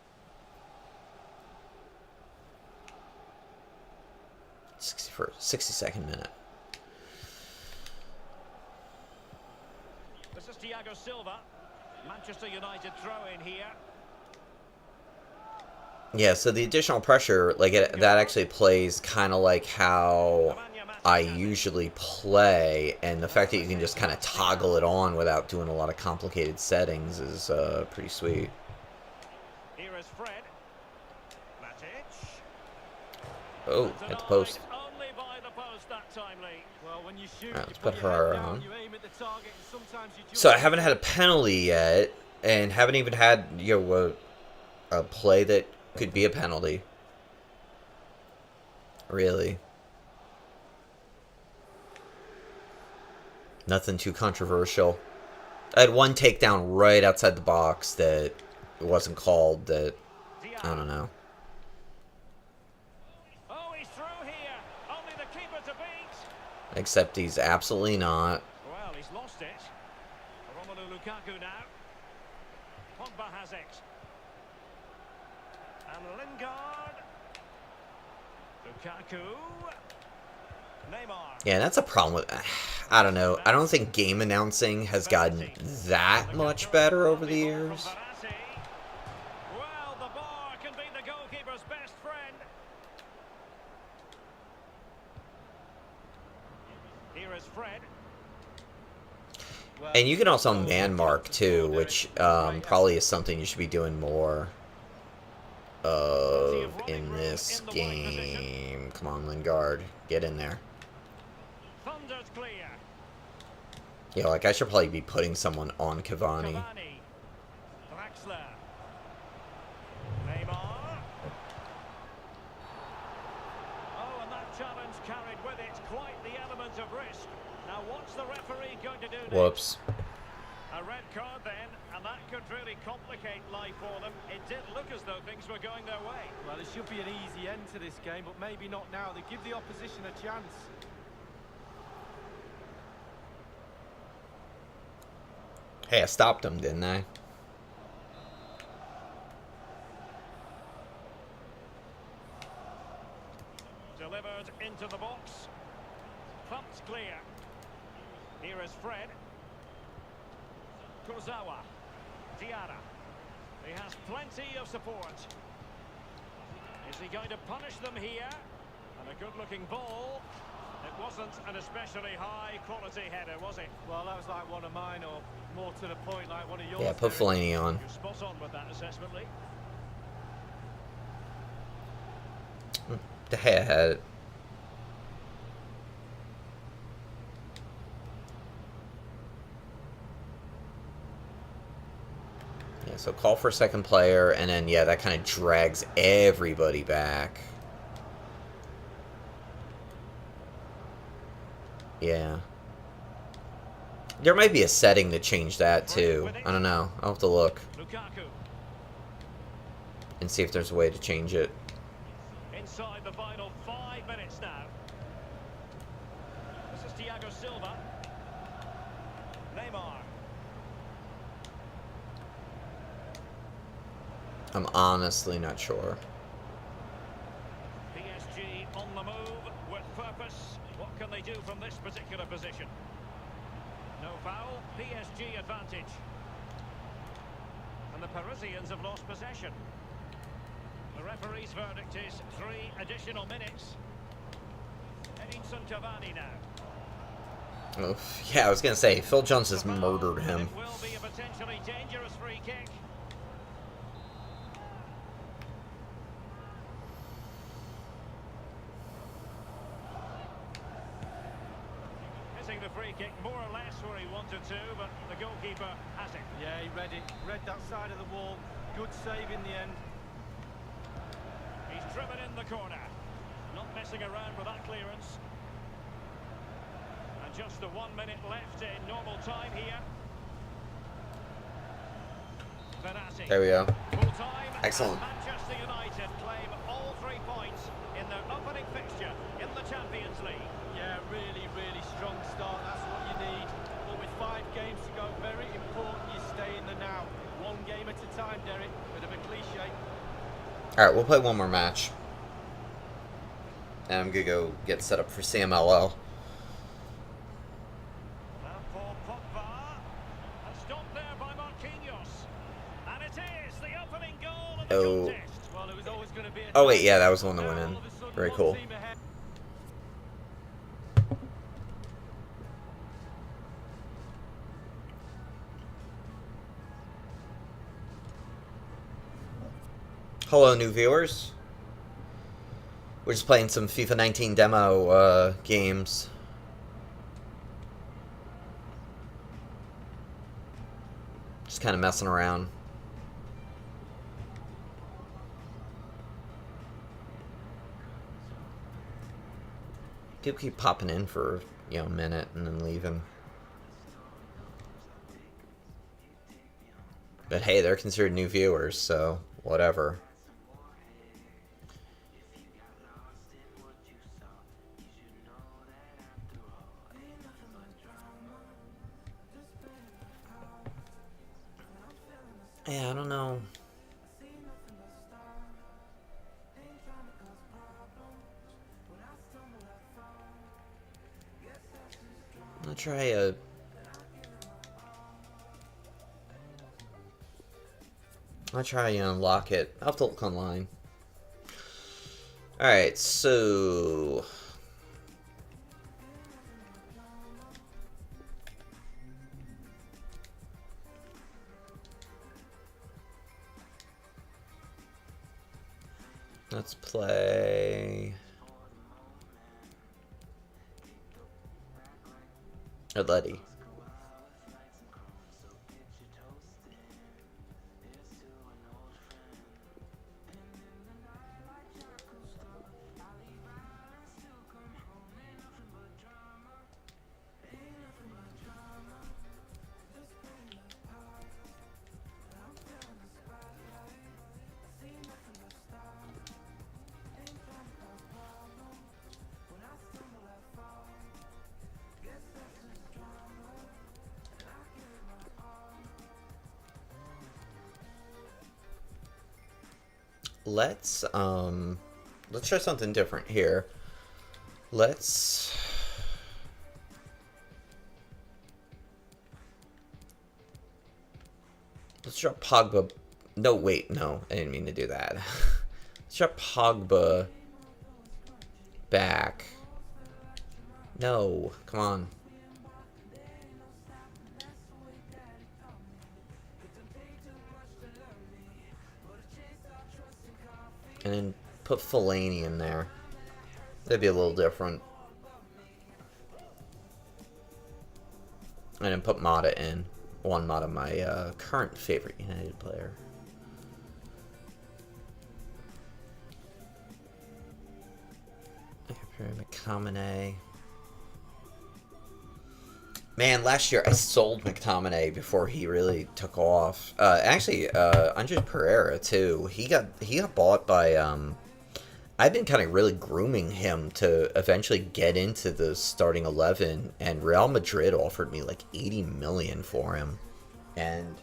62nd minute. This is Thiago Silva. Manchester United throw in here. Yeah, so the additional pressure, like that actually plays kind of like how I usually play, and the fact that you can just kind of toggle it on without doing a lot of complicated settings is pretty sweet. Here is Fred. Matic. Oh, at the post. Only by the post that time, Lee. Well, when you shoot, Let's you put put your her head down, on. you aim at the target, and sometimes you just So I haven't had a penalty yet, and haven't even had, you know, a play that could be a penalty. Really. Nothing too controversial. I had one takedown right outside the box that wasn't called, that, I don't know. Oh, he's through here. Only the keeper to beat. Except he's absolutely not. Well, he's lost it. Romelu Lukaku now. Pogba has it. And Lingard. Lukaku. Neymar. Yeah, that's a problem with... I don't know. I don't think game announcing has gotten that much better over the years. Well, the bar can be the goalkeeper's best friend. Here is Fred. And you can also man mark, too, which probably is something you should be doing more of in this game. Come on, Lingard. Get in there. Thunder's clear. Yeah, like I should probably be putting someone on Cavani. Draxler. Neymar. Oh, and that challenge carried with it quite the element of risk. Now, what's the referee going to do next? Whoops. A red card then, and that could really complicate life for them. It did look as though things were going their way. Well, it should be an easy end to this game, but maybe not now. They give the opposition a chance. Hey, I stopped him, didn't I? Delivered into the box. Pumped clear. Here is Fred. Kurzawa. Diarra. He has plenty of support. Is he going to punish them here? And a good-looking ball. It wasn't an especially high-quality header, was it? Well, that was like one of mine, or more to the point, like one of yours. Yeah, put Fellaini on. You're spot on with that assessment, Lee. The hair had it. Yeah, so call for a second player, and then, yeah, that kind of drags everybody back. Yeah. There might be a setting to change that, too. I don't know. I'll have to look Lukaku. and see if there's a way to change it. Inside the final 5 minutes now. This is Thiago Silva. Neymar. I'm honestly not sure. PSG on the move with purpose. What can they do from this particular position? No foul, PSG advantage. And the Parisians have lost possession. The referee's verdict is 3 additional minutes. Edinson Cavani now. Oof. Yeah, I was going to say, Phil Jones has murdered him. It will be a potentially dangerous free kick. Hitting the free kick more or less where he wanted to, but the goalkeeper has it. Yeah, he read it. Read that side of the wall. Good save in the end. He's driven in the corner. Not messing around with that clearance. And just the 1 minute left in normal time here. Benassi. There we go. Full time. Excellent. Manchester United claim all 3 points in their opening fixture in the Champions League. Yeah, really, really strong start. That's what you need. But with 5 games to go, very important you stay in the now. 1 game at a time, Derek. Bit of a cliche. Alright, we'll play one more match. And I'm going to go get set up for CMLL. Now for Pogba. And stopped there by Marquinhos. And it is the opening goal of the Oh. contest. Well, it was always going to be a Oh, wait, yeah, that was the one that went in. Very cool. Hello, new viewers. We're just playing some FIFA 19 demo games. Just kind of messing around. People keep popping in for, a minute and then leaving. But hey, they're considered new viewers, so whatever. Yeah, I don't know. I'll try a... I'll try and unlock it. I'll have to look online. Alright, so... let's play... Atleti. Let's try something different here. Let's drop Pogba. No, wait, no, I didn't mean to do that. Let's drop Pogba back. No, come on. And then put Fellaini in there. That'd be a little different. And then put Mata in. One Mata, my current favorite United player. McTominay. Man, last year I sold McTominay before he really took off. Actually, Andres Pereira too. He got bought by. I've been kind of really grooming him to eventually get into the starting 11, and Real Madrid offered me like 80 million for him, and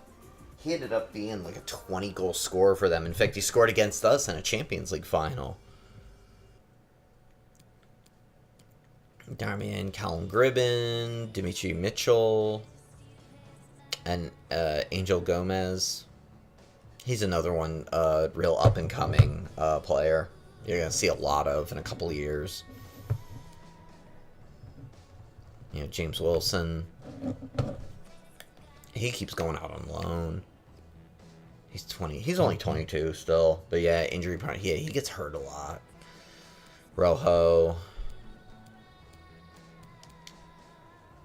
he ended up being like a 20-goal scorer for them. In fact, he scored against us in a Champions League final. Darmian, Callum Gribben, Dimitri Mitchell, and Angel Gomez. He's another one, real up-and-coming player you're going to see a lot of in a couple of years. You know, James Wilson. He keeps going out on loan. He's 20. He's only 22 still. But yeah, injury prone. Yeah, he gets hurt a lot. Rojo.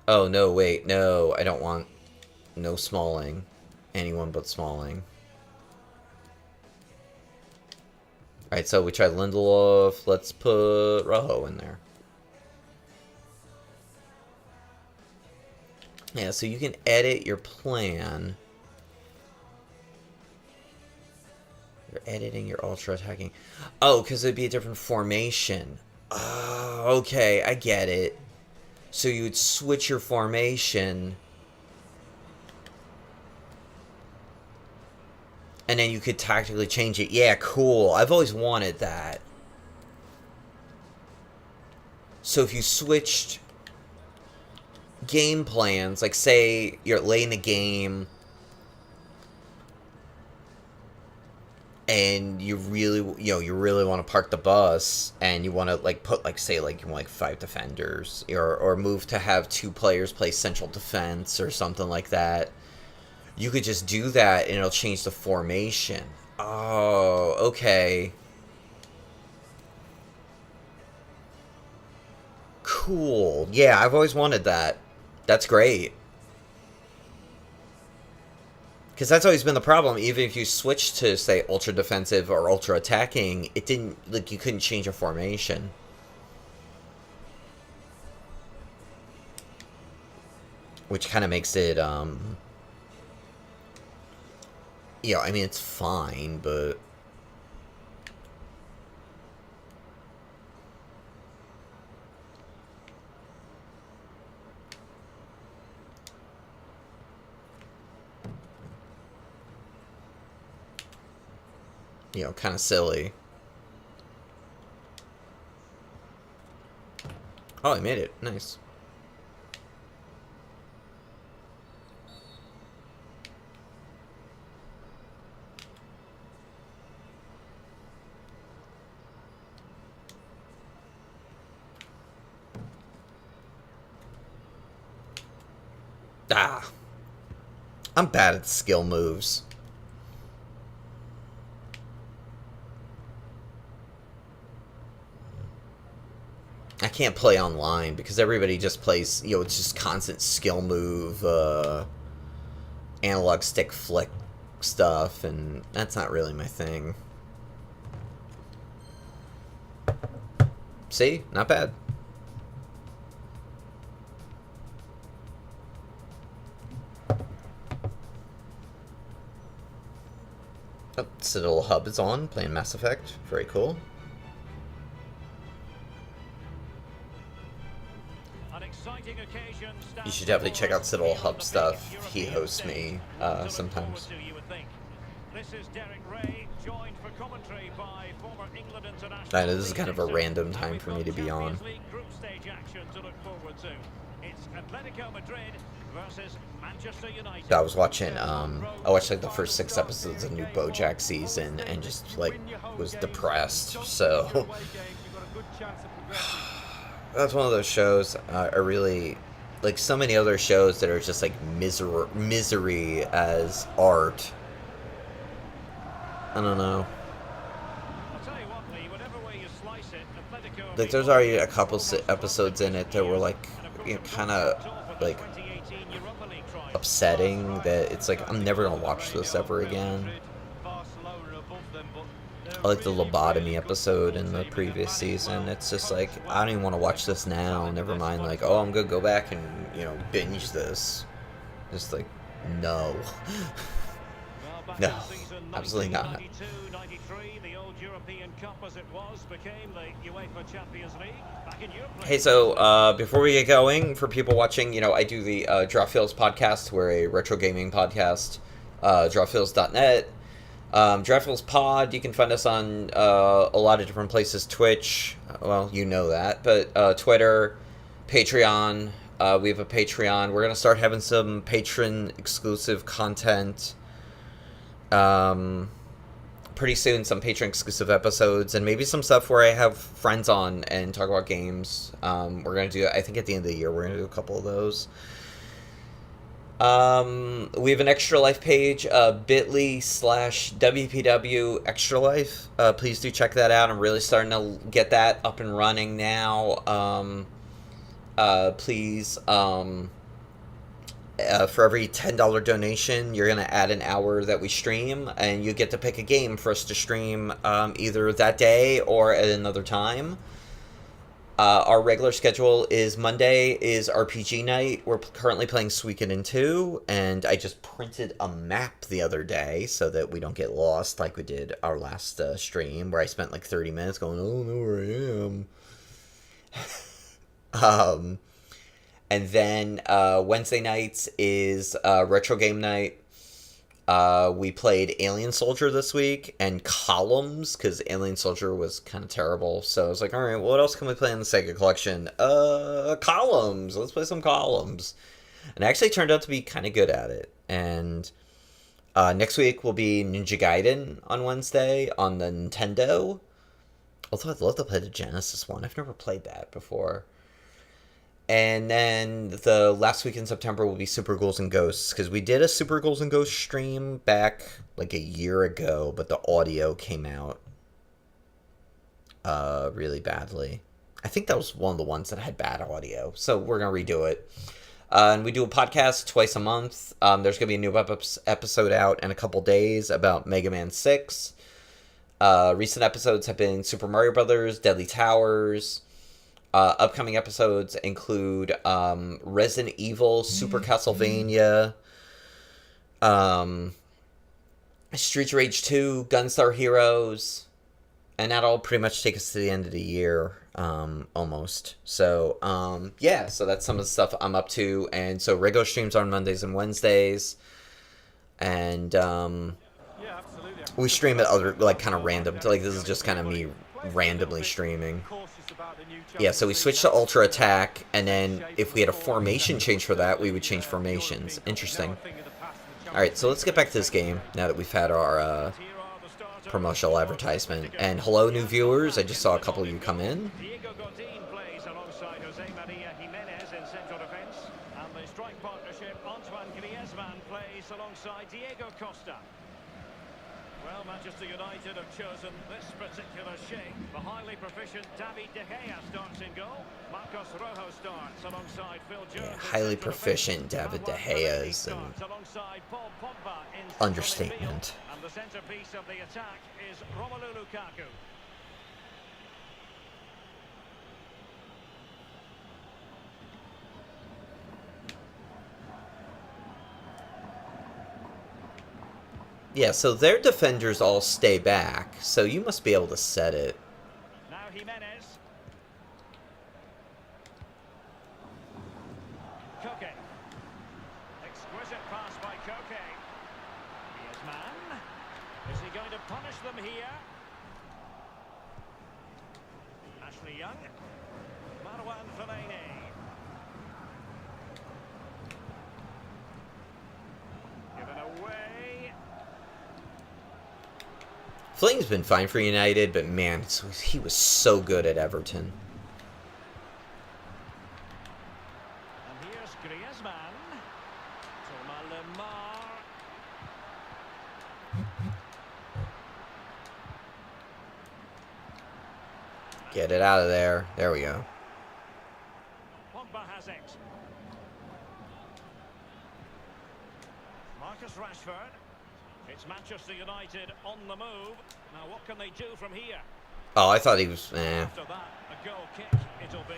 Oh, no, wait. No, I don't want... No Smalling. Anyone but Smalling. Alright, so we tried Lindelof. Let's put Rojo in there. Yeah, so you can edit your plan. You're editing your ultra attacking. Oh, because it'd be a different formation. Oh, okay, I get it. So you would switch your formation. And then you could tactically change it. Yeah, cool. I've always wanted that. So if you switched game plans, like say you're late in the game and you really want to park the bus and you want to like put like say like you want like 5 defenders or move to have 2 players play central defense or something like that. You could just do that and it'll change the formation. Oh, okay. Cool. Yeah, I've always wanted that. That's great. Because that's always been the problem. Even if you switch to, say, ultra defensive or ultra attacking, it didn't, like, you couldn't change a formation. Which kind of makes it, you know, I mean, it's fine, but... you know, kind of silly. Oh, I made it. Nice. Ah. I'm bad at skill moves. I can't play online because everybody just plays, you know, it's just constant skill move, analog stick flick stuff, and that's not really my thing. See? Not bad. Oh, Citadel Hub is on, playing Mass Effect. Very cool. You should definitely check out Citadel Hub stuff. He hosts me sometimes. I know this is kind of a random time for me to be on. I was watching, I watched like the first 6 episodes of the new BoJack season and just like was depressed, so that's one of those shows I really, like so many other shows that are just like misery as art. I don't know. Like there's already a couple episodes in it that were like, you know, kind of like upsetting that it's like I'm never gonna watch this ever again. I like the lobotomy episode in the previous season. It's just like I don't even want to watch this now. Never mind like, oh, I'm gonna go back and, you know, binge this. Just like, no. No, absolutely not. Hey, so before we get going, for people watching, you know, I do the Giraffe podcast. We're a retro gaming podcast. drawfills.net. Giraffe Pod, you can find us on a lot of different places. Twitch, well, you know that, but Twitter, Patreon. We have a Patreon. We're going to start having some patron-exclusive content pretty soon, some patron-exclusive episodes, and maybe some stuff where I have friends on and talk about games. We're going to do, I think at the end of the year, we're going to do a couple of those. We have an Extra Life page, bit.ly/WPW Extra Life. Please do check that out. I'm really starting to get that up and running now. Please, for every $10 donation, you're going to add an hour that we stream, and you get to pick a game for us to stream either that day or at another time. Our regular schedule is Monday is RPG night. We're currently playing Suikoden 2, and I just printed a map the other day so that we don't get lost like we did our last stream, where I spent like 30 minutes going, I don't know where I am. And then Wednesday nights is retro game night. We played Alien Soldier this week and Columns, because Alien Soldier was kind of terrible. So I was like, all right, what else can we play in the Sega collection? Columns. Let's play some Columns. And I actually turned out to be kind of good at it. And next week will be Ninja Gaiden on Wednesday on the Nintendo. Although I'd love to play the Genesis one. I've never played that before. And then the last week in September will be Super Ghouls and Ghosts, because we did a Super Ghouls and Ghosts stream back like a year ago, but the audio came out really badly. I think that was one of the ones that had bad audio, so we're going to redo it. And we do a podcast twice a month. There's going to be a new episode out in a couple days about Mega Man 6. Recent episodes have been Super Mario Brothers, Deadly Towers. Upcoming episodes include Resident Evil, Super Castlevania, Streets of Rage 2, Gunstar Heroes, and that'll pretty much take us to the end of the year, almost. So, yeah, so that's some of the stuff I'm up to. And so regular streams are on Mondays and Wednesdays. And we stream at other, like, kind of random. Like, this is just kind of me randomly streaming. Yeah, so we switched to Ultra Attack, and then if we had a formation change for that, we would change formations. Interesting. Alright, so let's get back to this game, now that we've had our promotional advertisement. And hello, new viewers. I just saw a couple of you come in. Well, Manchester United have chosen this particular shape. The highly proficient David De Gea starts in goal. Marcos Rojo starts alongside Phil Jones. Yeah, highly proficient David De Gea is an understatement. And the centerpiece of the attack is Romelu Lukaku. Yeah, so their defenders all stay back, so you must be able to set it. Now Jimenez. Koke. Exquisite pass by Koke. Griezmann. Is he going to punish them here? Ashley Young. Marwan Fellaini. Given away. Fling's been fine for United, but man, he was so good at Everton. And here's Griezmann. Thomas Lemar. Get it out of there. There we go. Pogba has it. Marcus Rashford. It's Manchester United on the move. Now what can they do from here? Oh, I thought he was... After that, a goal kick it'll be.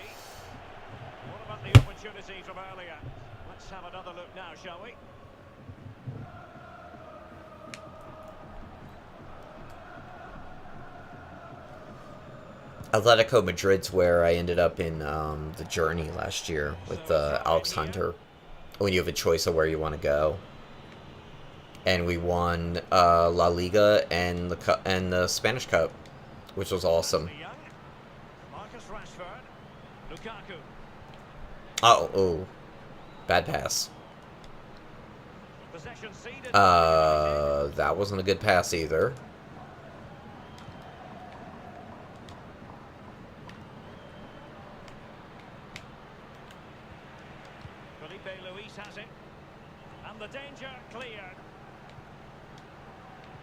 What about the opportunity from earlier? Let's have another look now, shall we? Atletico Madrid's where I ended up in the Journey last year with Alex Hunter. When you have a choice of where you want to go. and we won La Liga and the Spanish Cup, which was awesome. Marcus Rashford, Lukaku. Oh, bad pass. Possession ceded. That wasn't a good pass either. Felipe Luis has it. And the danger cleared.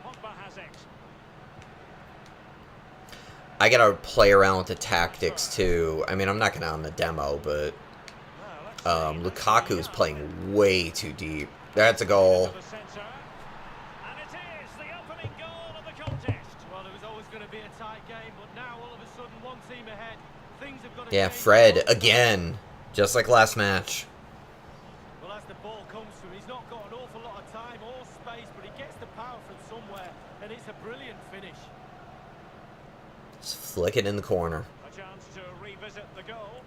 Pogba has it. I gotta play around with the tactics too. I mean, I'm not gonna on the demo, but Lukaku is playing way too deep. That's a goal. To the centre. And it is the opening goal of the contest. Well, it was always going to be a tight game, but now all of a sudden one team ahead. Things have got to Yeah, change. Fred again, just like last match. Well, as the ball comes to him, he's not got an awful lot of time or space, but he gets the power from somewhere, and it's a brilliant finish. Just flick it in the corner. A chance to revisit the goal.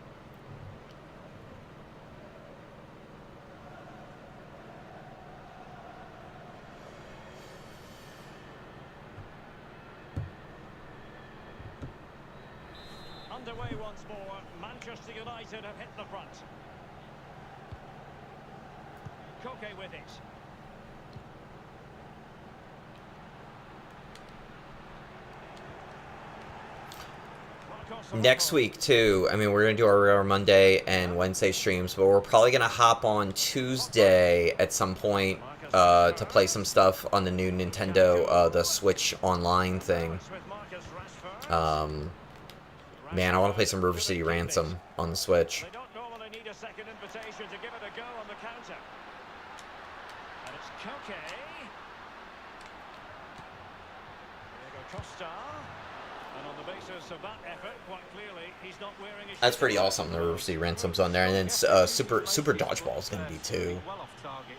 Underway once more. Manchester United have hit the front. Koke with it. Next week too, I mean, we're gonna do our Monday and Wednesday streams, but we're probably gonna hop on Tuesday at some point to play some stuff on the new Nintendo, the Switch Online thing. Man, I want to play some River City Ransom on the Switch. They don't normally need a second invitation to give it a go on the counter. And it's Koke. Diego Costa. And on the basis of that effort, quite clearly, he's not wearing his... That's pretty awesome. The River City Ransom's on there, and then Super Dodgeball is gonna be too. Well off target.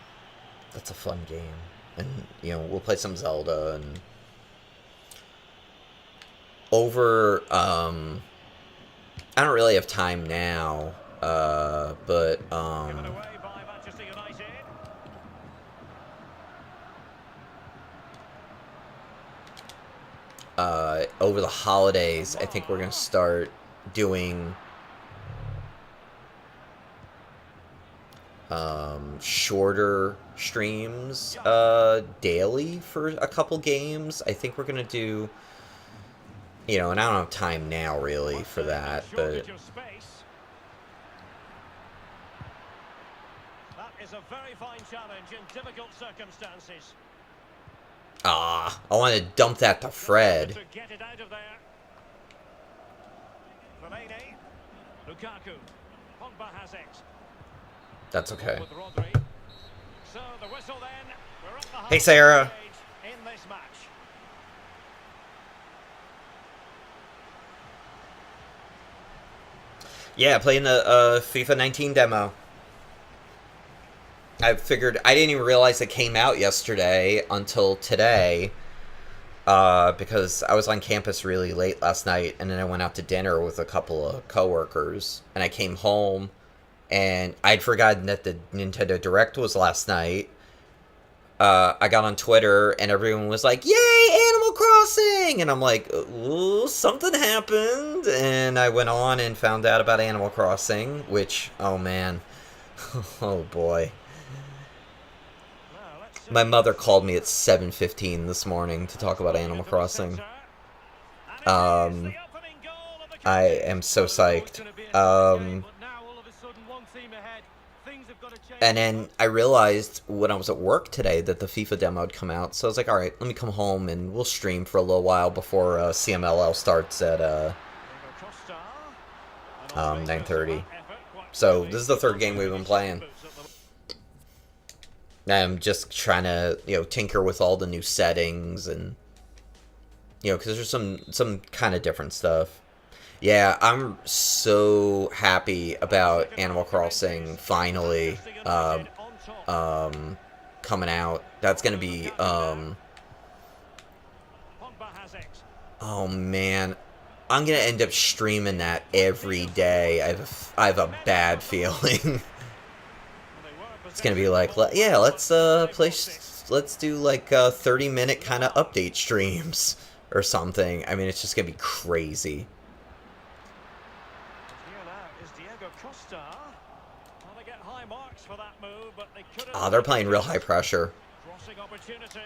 That's a fun game, and you know we'll play some Zelda and over. I don't really have time now, but Given away by Manchester United. over the holidays, I think we're gonna start doing shorter streams daily for a couple games. I think we're gonna do, you know, and I don't have time now really for that, but Shortage of space. That is a very fine challenge in difficult circumstances. I want to dump that to Fred. To get it out of there. Fellaini. Lukaku. Pogba has it. That's okay. With Rodri. So the whistle then. We're at the Hey, halfway Sarah. stage in this match. Yeah, playing the FIFA 19 demo. I figured I didn't even realize it came out yesterday until today, because I was on campus really late last night, and then I went out to dinner with a couple of coworkers, and I came home, and I'd forgotten that the Nintendo Direct was last night. I got on Twitter, and everyone was like, "Yay, Animal Crossing!" And I'm like, "Ooh, something happened," and I went on and found out about Animal Crossing, which, oh man, oh boy. My mother called me at 7:15 this morning to talk about Animal Crossing. I am so psyched. And then I realized when I was at work today that the FIFA demo had come out, so I was like, all right, let me come home and we'll stream for a little while before CMLL starts at 9:30. So this is the third game we've been playing. I'm just trying to, you know, tinker with all the new settings and, you know, because there's some kind of different stuff. Yeah, I'm so happy about Animal Crossing finally coming out. That's gonna be oh man, I'm gonna end up streaming that every day. I have a bad feeling. It's gonna be like, yeah, let's play let's do like 30-minute kind of update streams or something. I mean, it's just gonna be crazy. Here now is Diego Costa. Well, they get high marks for that move, but they couldn't. Oh, they're playing real high pressure. Crossing opportunity.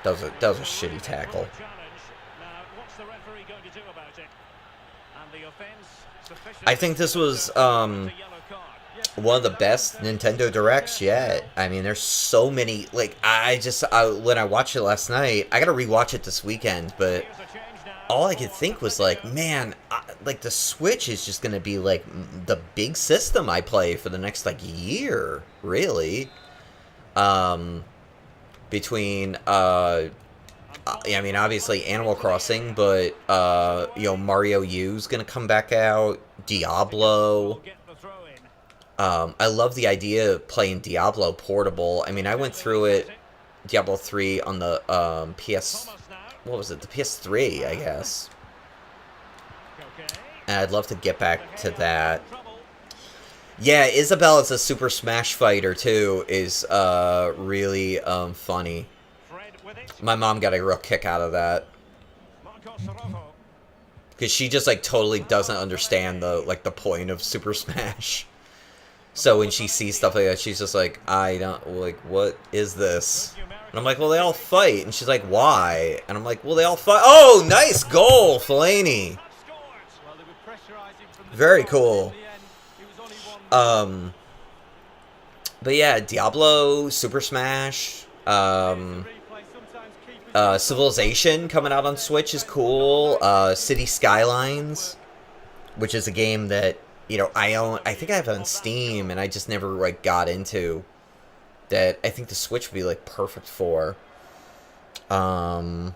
That was a shitty tackle. Now, what's the referee going to do about it? And the offense sufficient. I think this was one of the best Nintendo Directs yet. I mean, there's so many. Like, when I watched it last night, I gotta rewatch it this weekend. But all I could think was like, man, like the Switch is just gonna be like the big system I play for the next like year, really. Between I mean, obviously Animal Crossing, but you know, Mario U's gonna come back out. Diablo. I love the idea of playing Diablo portable. I mean, I went through it, Diablo 3 on the what was it? The PS3, I guess. And I'd love to get back to that. Yeah, Isabella's a Super Smash fighter too. Is really funny. My mom got a real kick out of that because she just like totally doesn't understand the point of Super Smash. So when she sees stuff like that, she's just like, I don't like, what is this? And I'm like, well, they all fight. And she's like, why? And I'm like, well, they all fight. Oh, nice goal, Fellaini. Very cool. But yeah, Diablo, Super Smash, Civilization coming out on Switch is cool. City Skylines, which is a game that, you know, I own. I think I have it on Steam, and I just never like got into. That I think the Switch would be like perfect for. You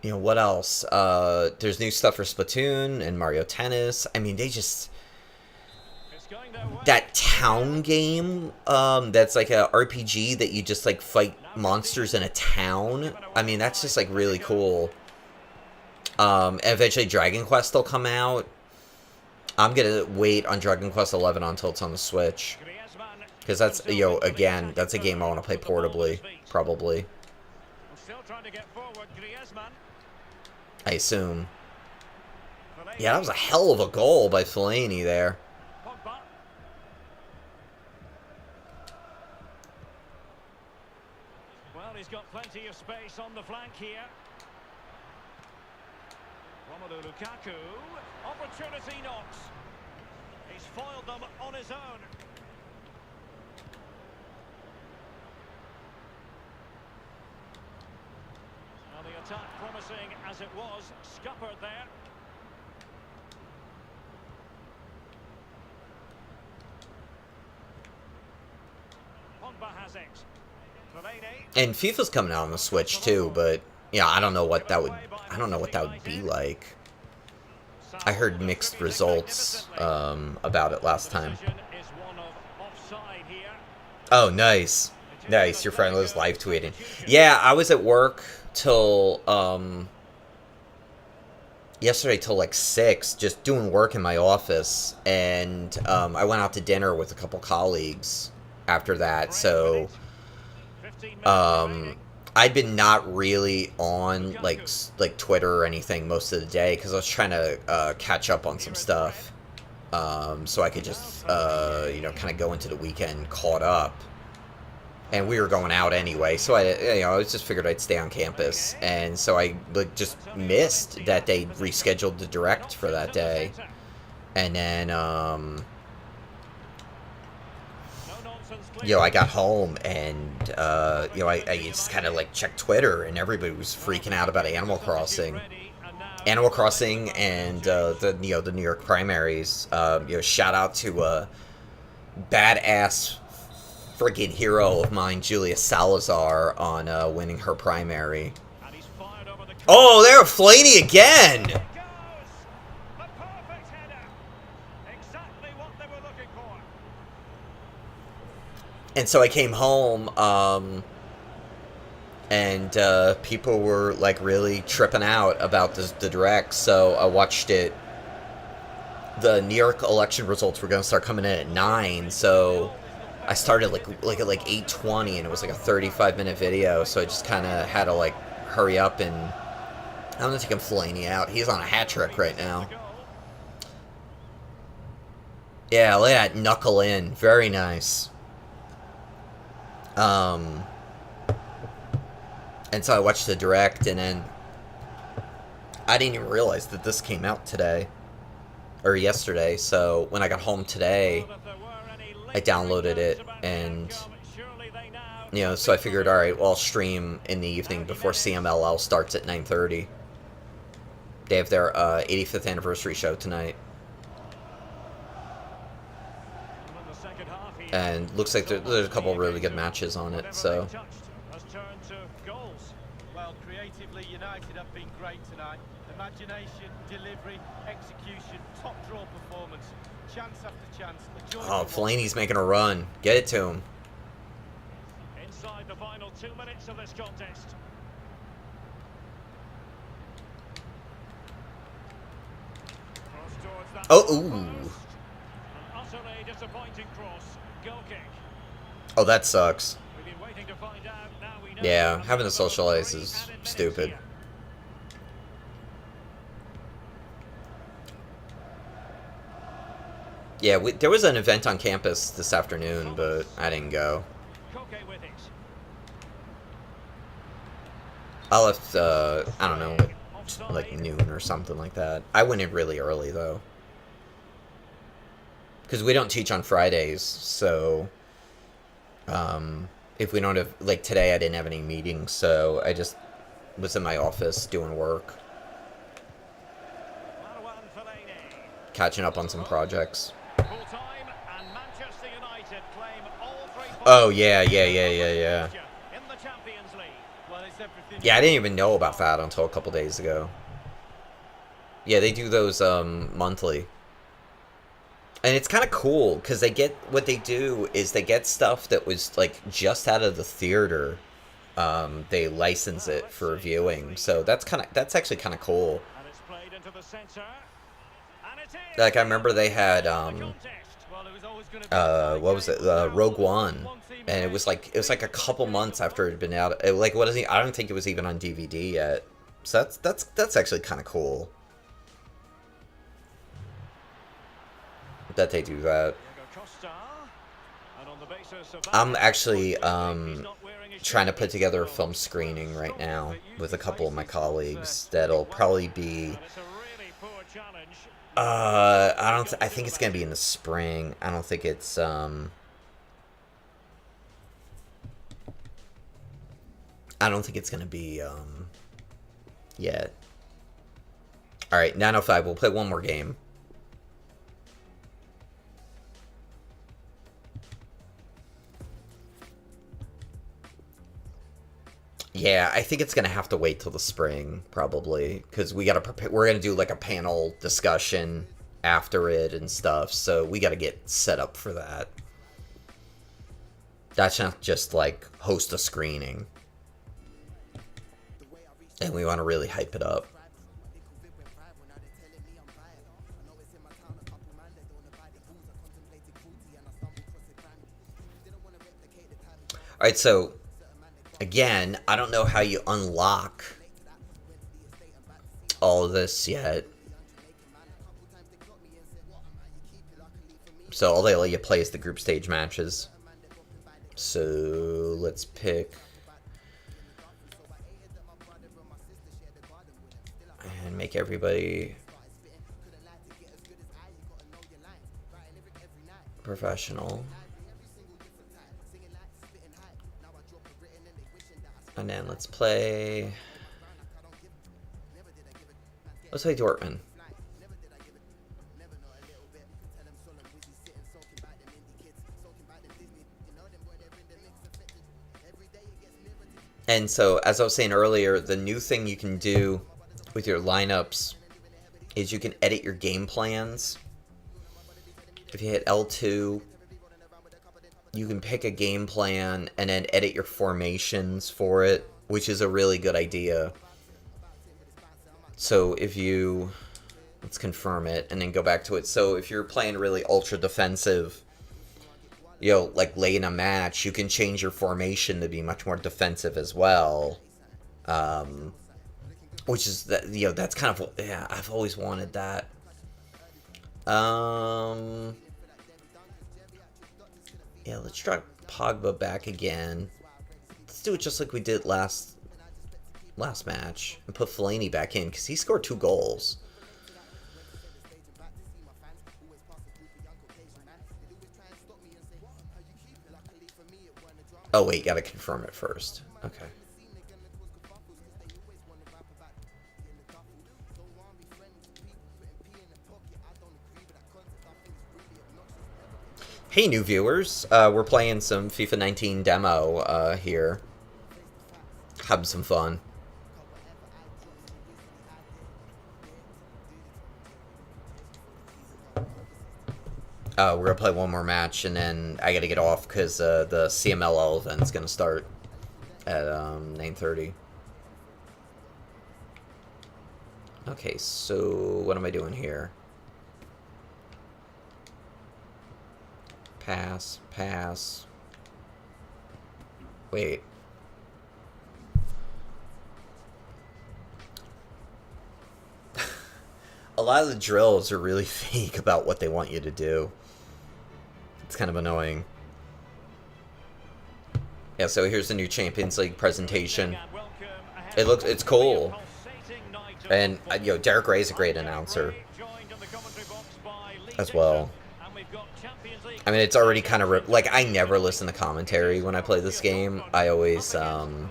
know, what else? There's new stuff for Splatoon and Mario Tennis. I mean, they just... That town game, that's like a RPG that you just, like, fight monsters in a town. I mean, that's just, like, really cool. Eventually Dragon Quest will come out. I'm gonna wait on Dragon Quest 11 until it's on the Switch. Because that's, you know, again, that's a game I want to play portably, probably. I assume. Yeah, that was a hell of a goal by Fellaini there. Well, he's got plenty of space on the flank here. Romelu Lukaku. Opportunity knocks. He's foiled them on his own. Now the attack promising as it was, scuppered there. Pogba has it. And FIFA's coming out on the Switch too, but yeah, I don't know what that would be like. I heard mixed results about it last time. Oh, nice. Nice, your friend was live tweeting. Yeah, I was at work till yesterday till like 6, just doing work in my office, and I went out to dinner with a couple colleagues after that, so I'd been not really on like Twitter or anything most of the day because I was trying to catch up on some stuff, so I could just you know, kind of go into the weekend caught up. And we were going out anyway, so I just figured I'd stay on campus, and so I like just missed that they rescheduled the direct for that day, and then you know, I got home and you know, I just kind of like checked Twitter, and everybody was freaking out about Animal Crossing, and the New York primaries. You know, shout out to a badass friggin' hero of mine, Julia Salazar, on winning her primary. Oh, there, Fellaini again! And so I came home, and people were like really tripping out about the direct, so I watched it the New York election results were going to start coming in at 9, so I started like at like 8:20, and it was like a 35-minute video, so I just kind of had to like hurry up, and I'm going to take Fellaini out. He's on a hat trick right now. Yeah, look at that knuckle in. Very nice. And so I watched the direct, and then I didn't even realize that this came out today. Or yesterday, so when I got home today, I downloaded it, and, you know, so I figured, alright, well, I'll stream in the evening before CMLL starts at 9:30. They have their 85th anniversary show tonight. And looks like there's a couple really good matches on it, so. Well, creatively, United have been great tonight. Imagination, delivery, execution, top draw performance, chance after chance. Oh, Fellaini's making a run. Get it to him. Inside the final 2 minutes of this contest. Oh, ooh. An utterly disappointing cross. Goal kick. Oh, that sucks. We've been waiting to find out. Now we know. Yeah, having to socialize is stupid. Yeah, there was an event on campus this afternoon, but I didn't go. I left, I don't know, like noon or something like that. I went in really early, though. Because we don't teach on Fridays, so if we don't have, like today I didn't have any meetings, so I just was in my office doing work. Catching up on some projects. Oh, yeah. Yeah, I didn't even know about that until a couple days ago. Yeah, they do those monthly. And it's kind of cool, because they get, what they do is they get stuff that was, like, just out of the theater. They license it for viewing, so that's actually kind of cool. Like, I remember they had, what was it, Rogue One, and it was like a couple months after it had been out. Like, what is he? I don't think it was even on DVD yet. So that's actually kind of cool that they do that. I'm actually trying to put together a film screening right now with a couple of my colleagues. That'll probably be I think it's gonna be in the spring. I don't think it's I don't think it's gonna be yet. All right, 9:05. We'll play one more game. Yeah, I think it's gonna have to wait till the spring, probably, because we gotta prepare. We're gonna do like a panel discussion after it and stuff, so we gotta get set up for that. That's not just like host a screening, and we want to really hype it up. All right, so. Again, I don't know how you unlock all of this yet. So all they let you play is the group stage matches. So let's pick. And make everybody professional. And then let's play Dortmund. And so, as I was saying earlier, the new thing you can do with your lineups is you can edit your game plans. If you hit L2, you can pick a game plan and then edit your formations for it, which is a really good idea. So if you Let's confirm it and then go back to it. So if you're playing really ultra defensive, you know, like late in a match, you can change your formation to be much more defensive as well. Which is that, you know, that's kind of, yeah, I've always wanted that. Yeah, let's drop Pogba back again. Let's do it just like we did last match and put Fellaini back in because he scored 2 goals. Oh wait, gotta confirm it first. Okay. Hey, new viewers. We're playing some FIFA 19 demo here. Having some fun. We're gonna play one more match, and then I gotta get off because the CMLL event's gonna start at 9:30. Okay, so what am I doing here? Pass, pass. Wait. A lot of the drills are really fake about what they want you to do. It's kind of annoying. Yeah, so here's the new Champions League presentation. It's cool. And, you know, Derek Ray's a great announcer as well. I mean, it's already kind of... like, I never listen to commentary when I play this game. I always, you know,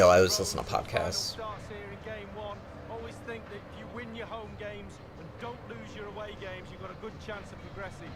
I always listen to podcasts. Always think that if you win your home games and don't lose your away games, you've got a good chance of progressing.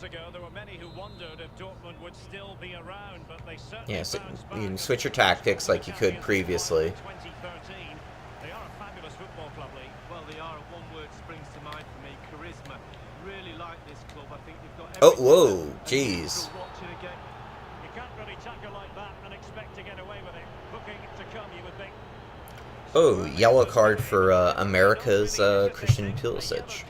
Ago, there were many who wondered if Dortmund would still be around, but they certainly yeah, so you can switch your tactics like you could previously. 2013. They are a fabulous football club, Lee. Well, they are. One word springs to mind for me: charisma. Really like this club. I think they've got. Oh, whoa, jeez. You can't really tackle like that and expect to get away with it. Booking to come, you would think. Oh, yellow card for America's Christian Pulisic.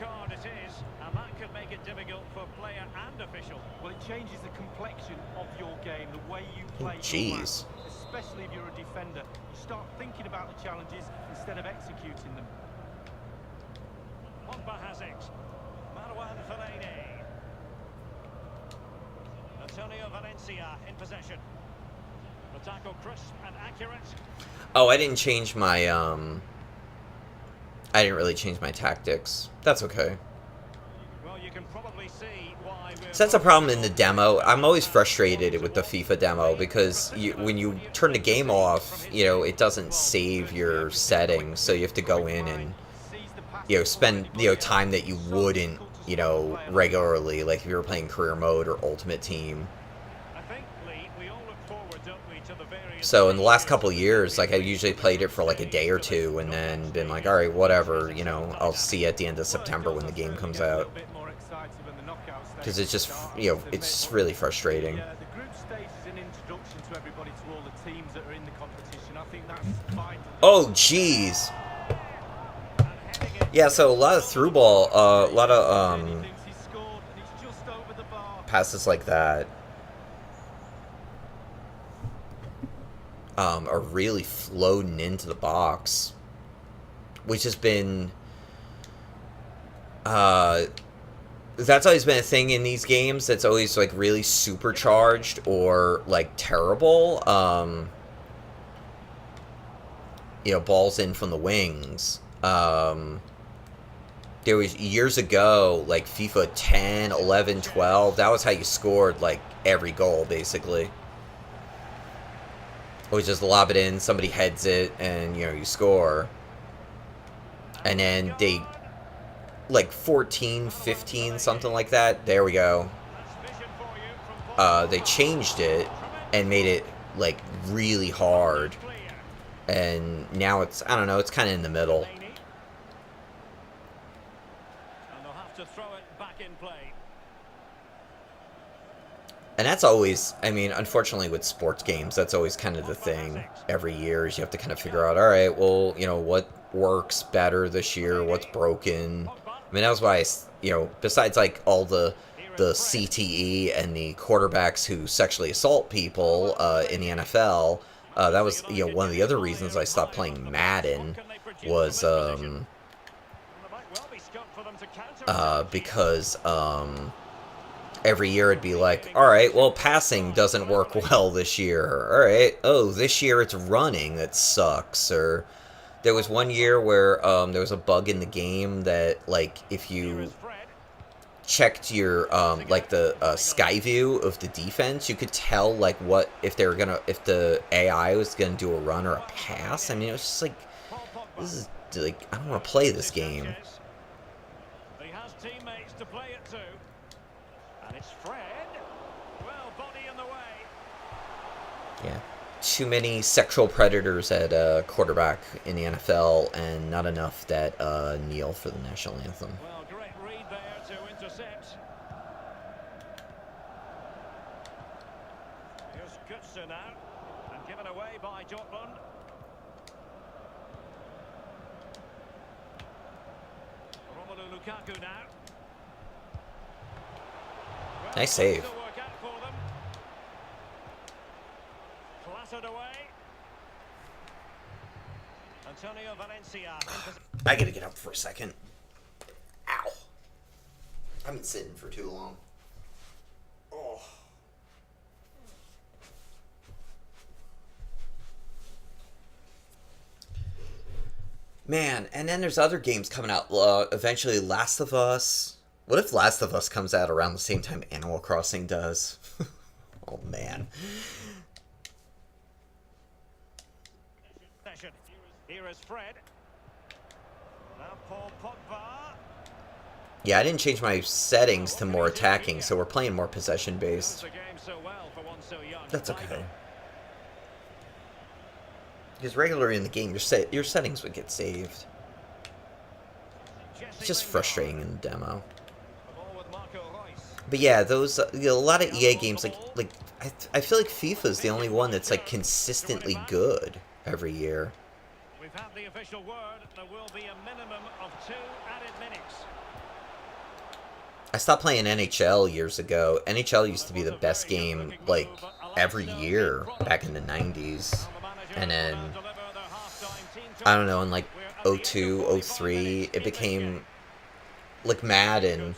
Well, it changes the complexion of your game, the way you play. Jeez. Especially if you're a defender. You start thinking about the challenges instead of executing them. Pogba has it. Marwan Fellaini. Antonio Valencia in possession. The tackle crisp and accurate. Oh, I didn't change my, I didn't really change my tactics. That's okay. Well, you can probably see why so that's a problem in the demo. I'm always frustrated with the FIFA demo because when you turn the game off, you know, it doesn't save your settings, so you have to go in and, you know, spend, you know, time that you wouldn't, you know, regularly, like if you were playing career mode or ultimate team. So in the last couple of years, like I usually played it for like a day or two and then been like, all right, whatever, you know, I'll see you at the end of September when the game comes out. Because it's just, you know, it's just really frustrating. The group stage is an introduction to everybody, to all the teams that are in the competition. I think that's fine. Oh, jeez. Yeah, so a lot of through ball, a lot of passes like that are really floating into the box, which has been that's always been a thing in these games. That's always like really supercharged or like terrible. You know, balls in from the wings. There was years ago, like FIFA 10, 11, 12. That was how you scored like every goal, basically. Or just lob it in, somebody heads it, and, you know, you score. And then they, like 14, 15, something like that. There we go. They changed it and made it, like, really hard. And now it's, I don't know, it's kind of in the middle. And they'll have to throw it back in play. And that's always, I mean, unfortunately with sports games, that's always kind of the thing every year is you have to kind of figure out, all right, well, you know, what works better this year, what's broken. I mean, that was why, you know, besides like all the CTE and the quarterbacks who sexually assault people in the NFL, that was, you know, one of the other reasons I stopped playing Madden was because every year it'd be like, all right, well, passing doesn't work well this year. All right, oh, this year it's running that sucks. Or there was one year where there was a bug in the game that, like, if you checked your like the sky view of the defense, you could tell like what if the AI was gonna do a run or a pass. I mean, it was just like, this is like, I don't want to play this game. He has teammates to play it to. And it's Fred. Well, body in the way. Yeah. Too many sexual predators at quarterback in the NFL, and not enough that kneel for the national anthem. Well, great read there to intercept. Here's Götze now. And given away by Dortmund. Romelu Lukaku now. Nice save. Clattered away. Antonio Valencia. I gotta get up for a second. Ow. I've been sitting for too long. Oh. Man, and then there's other games coming out. Eventually, Last of Us. What if Last of Us comes out around the same time Animal Crossing does? Oh, man. Here is Fred. Now Paul Pogba. Yeah, I didn't change my settings to more attacking, so we're playing more possession-based. That's okay. Because regularly in the game, your settings would get saved. It's just frustrating in the demo. But yeah, those you know, a lot of EA games like I feel like FIFA is the only one that's like consistently good every year. We've had the official word. There will be a minimum of 2 added minutes. I stopped playing NHL years ago. NHL used to be the best game like every year back in the 90s. And then I don't know, in like 02, 03, it became like Madden,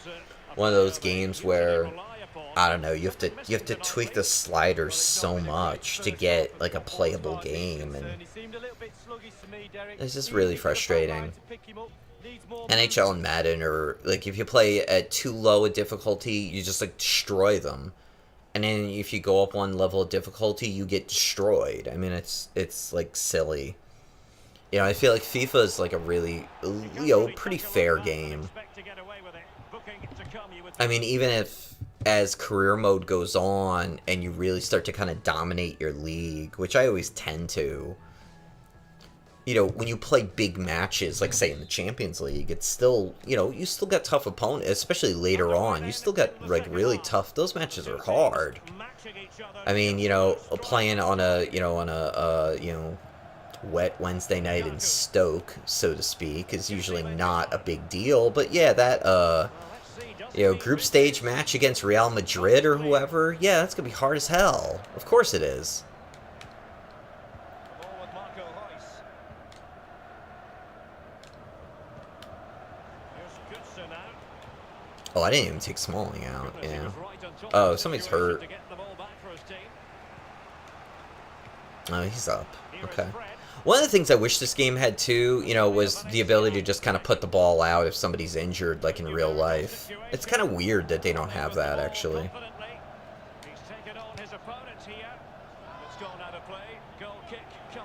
one of those games where I don't know, you have to tweak the sliders so much to get like a playable game, and it's just really frustrating. NHL and Madden are like, if you play at too low a difficulty, you just like destroy them. And then if you go up one level of difficulty, you get destroyed. I mean, it's like silly. You know, I feel like FIFA is like a really, you know, pretty fair game. I mean, even if as career mode goes on and you really start to kind of dominate your league, which I always tend to, you know, when you play big matches, like say in the Champions League, it's still, you know, you still got tough opponents, especially later on. You still got like really tough. Those matches are hard. I mean, you know, playing on a, you know, wet Wednesday night in Stoke, so to speak, is usually not a big deal. But yeah, that, you know, group stage match against Real Madrid or whoever, yeah, that's gonna be hard as hell. Of course it is. Oh, I didn't even take Smalling out, yeah. Oh, somebody's hurt. Oh, he's up. Okay. One of the things I wish this game had too, you know, was the ability to just kind of put the ball out if somebody's injured, like in real life. It's kind of weird that they don't have that, actually. He's taken on his opponent here. It's gone out of play. Goal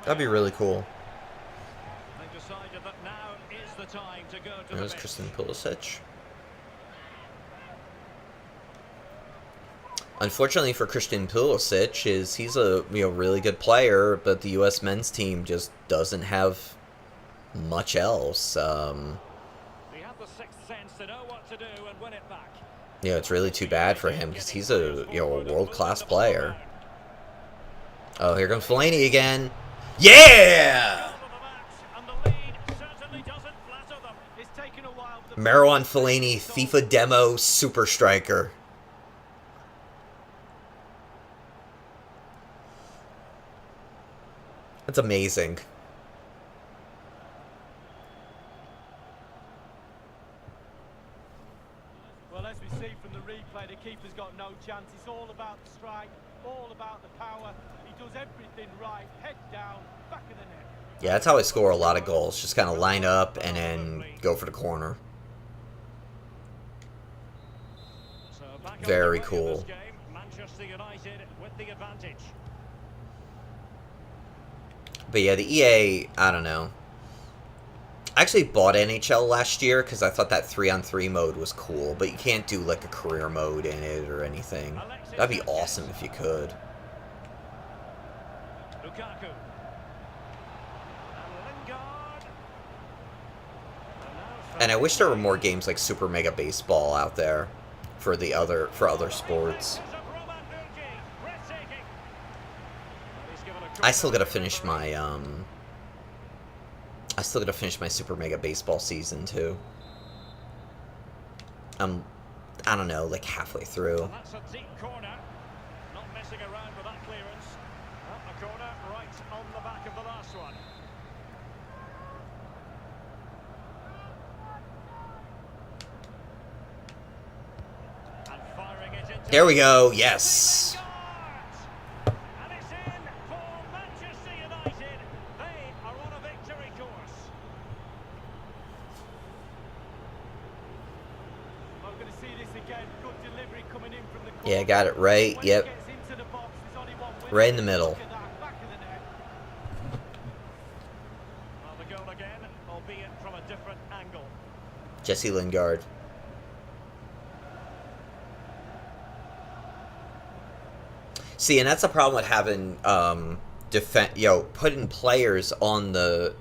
That'd be really cool. They've decided that now is the time to go to There's the Christian Pulisic. Unfortunately for Christian Pulisic, he's a really good player, but the U.S. men's team just doesn't have much else. He had the sixth sense to know what to do and win it back. Yeah, it's really too bad for him because he's a world-class player. Oh, here comes Fellaini again. Yeah! Marouane Fellaini, FIFA demo super striker. That's amazing. Well, as we see from the replay, the keeper's got no chance. It's all about the strike, all about the power. He does everything right. Head down, back of the net. Yeah, that's how I score a lot of goals. Just kind of line up and then go for the corner. Very cool. Manchester United with the advantage. But yeah, the EA, I don't know. I actually bought NHL last year because I thought that 3-on-3 mode was cool, but you can't do like a career mode in it or anything. That'd be awesome if you could. Lukaku. And Lingard. And I wish there were more games like Super Mega Baseball out there for other sports. I still gotta finish my Super Mega Baseball season too. I don't know, like halfway through. That's a deep corner. Not messing around with that clearance. A corner right on the back of the last one. And firing it into There we go. Yes. And it's in for Manchester United. They are on a victory course. I'm going to see this again. Good delivery coming in from the corner. Yeah, got it right. When Yep. he gets into the box, there's only one winner. Right in the middle. Look at that, back of the net. Well, the goal again, albeit from a different angle. Jesse Lingard. See, and that's the problem with having putting players on the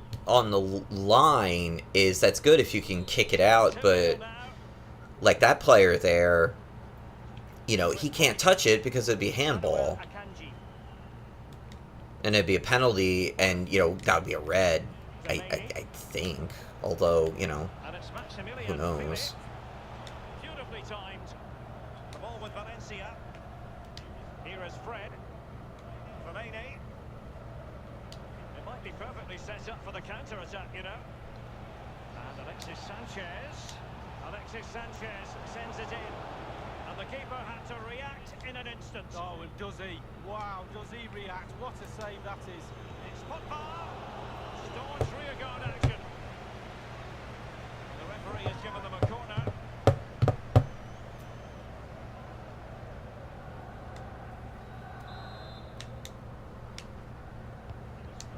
line is that's good if you can kick it out, but like that player there, he can't touch it because it'd be handball. And it'd be a penalty, and that would be a red, I think. Although, who knows? Beautifully timed. The ball with Valencia. Here is Fred. Fellaini. It might be perfectly set up for the counter-attack, And Alexis Sanchez. Alexis Sanchez sends it in. And the keeper had to react in an instant. Oh, and does he? Wow, does he react? What a save that is. It's Pogba. Staunch rearguard action. The referee has given them a corner.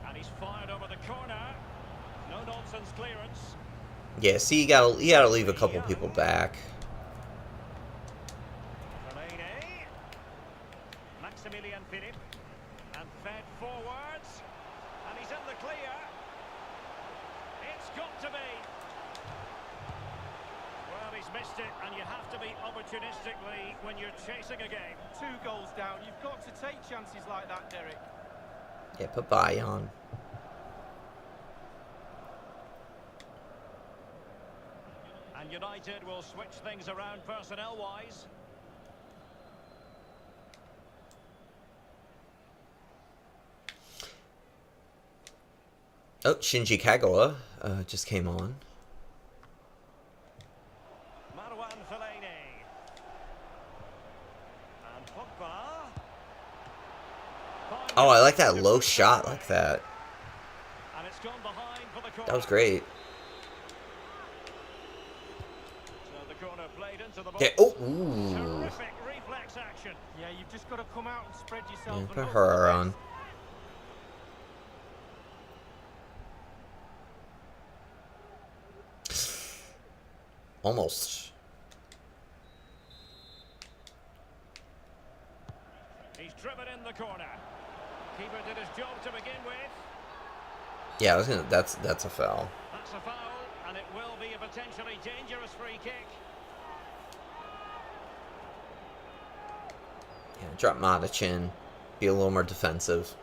And he's fired over the corner. No nonsense clearance. Yeah, see, you gotta leave a couple people back. Fellaini. Maximilian Philipp. And fed forwards. And he's in the clear. It's got to be. Well, he's missed it, and you have to be opportunistically when you're chasing a game. 2 goals down. You've got to take chances like that, Derek. Yeah, put Bai on. And United will switch things around personnel-wise. Oh, Shinji Kagawa just came on. Marouane Fellaini. And Pogba. Oh, I like that low shot like that. And it's gone behind for the corner. That was great. So the corner played into the box. Okay. Oh, ooh. Terrific reflex action. Yeah, you've just got to come out and spread yourself. Yeah, and put hope her for the on. best. Almost. He's driven in the corner. Keeper did his job to begin with. Yeah, I was gonna. That's a foul. That's a foul, and it will be a potentially dangerous free kick. Yeah, drop Matic in. Be a little more defensive.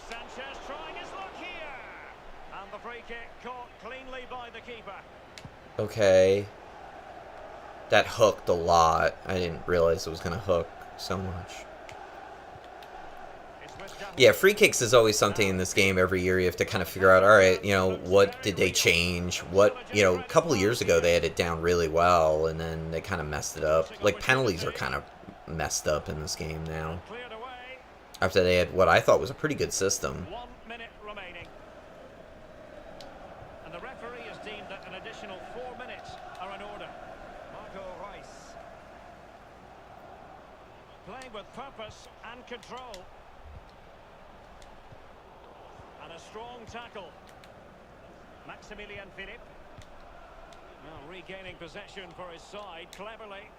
Sanchez trying his luck here. And the free kick caught cleanly by the keeper. Okay. That hooked a lot. I didn't realize it was going to hook so much. Yeah, free kicks is always something in this game every year. You have to kind of figure out, all right, you know, what did they change? What, you know, a couple of years ago they had it down really well, and then they kind of messed it up. Like, penalties are kind of messed up in this game now. After they had what I thought was a pretty good system. 1 minute remaining. And the referee has deemed that an additional 4 minutes are in order. Marco Reus. Playing with purpose and control. And a strong tackle. Maximilian Philippe. Now regaining possession for his side cleverly.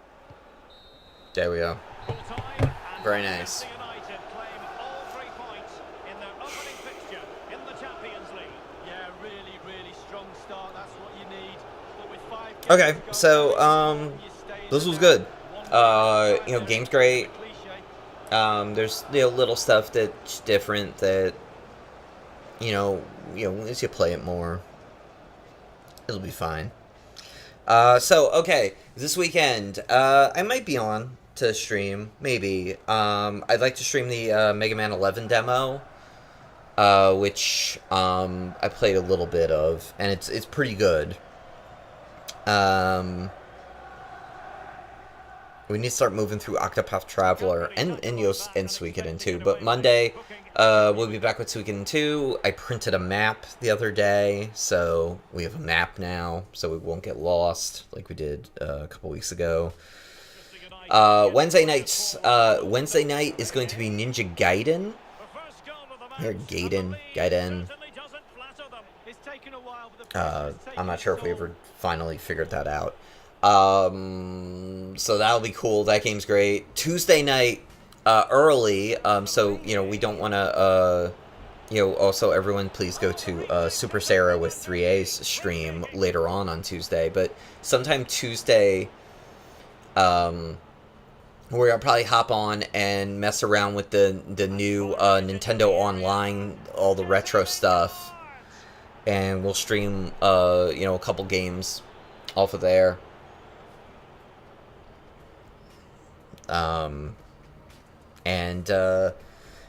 There we go. Full time, Very nice. United claim all 3 points in their opening fixture in the Champions League. Yeah, really, really strong start. That's what you need. But with 5 games Okay, to go, so this was good. You know, game's great. There's, you know, little stuff that's different that, you know, as you play it more, it'll be fine. So okay, this weekend, I might be on to stream, maybe. I'd like to stream the Mega Man 11 demo, which I played a little bit of, and it's pretty good. We need to start moving through Octopath Traveler and Suikoden too. But Monday, we'll be back with Suikoden 2. I printed a map the other day, so we have a map now, so we won't get lost like we did a couple weeks ago. Wednesday night is going to be Ninja Gaiden. Or Gaiden. I'm not sure if we ever finally figured that out. So that'll be cool. That game's great. Tuesday night, early. So, you know, we don't want to, you know, also everyone please go to Super Sarah with 3A's stream later on Tuesday. But sometime Tuesday, we're gonna probably hop on and mess around with the new Nintendo Online, all the retro stuff, and we'll stream you know, a couple games off of there.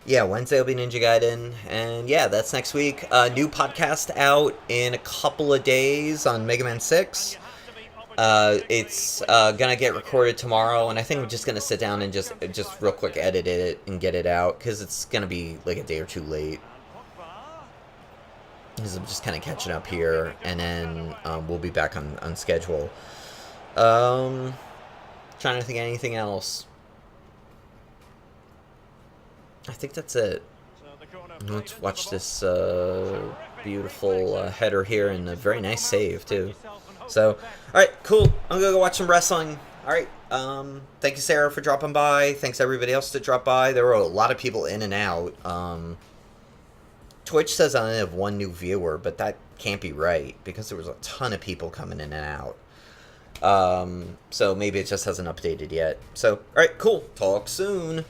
Yeah, Wednesday will be Ninja Gaiden, and yeah, that's next week. New podcast out in a couple of days on Mega Man 6. It's gonna get recorded tomorrow, and I think I'm just gonna sit down and just real quick edit it and get it out, because it's gonna be like a day or two late. Because I'm just kind of catching up here, and then we'll be back on schedule. Trying to think of anything else. I think that's it. Let's watch this beautiful header here, and a very nice save too. So, alright, cool. I'm gonna go watch some wrestling. Alright, thank you, Sarah, for dropping by. Thanks everybody else that dropped by. There were a lot of people in and out. Twitch says I only have one new viewer, but that can't be right, because there was a ton of people coming in and out. So maybe it just hasn't updated yet. So, alright, cool. Talk soon.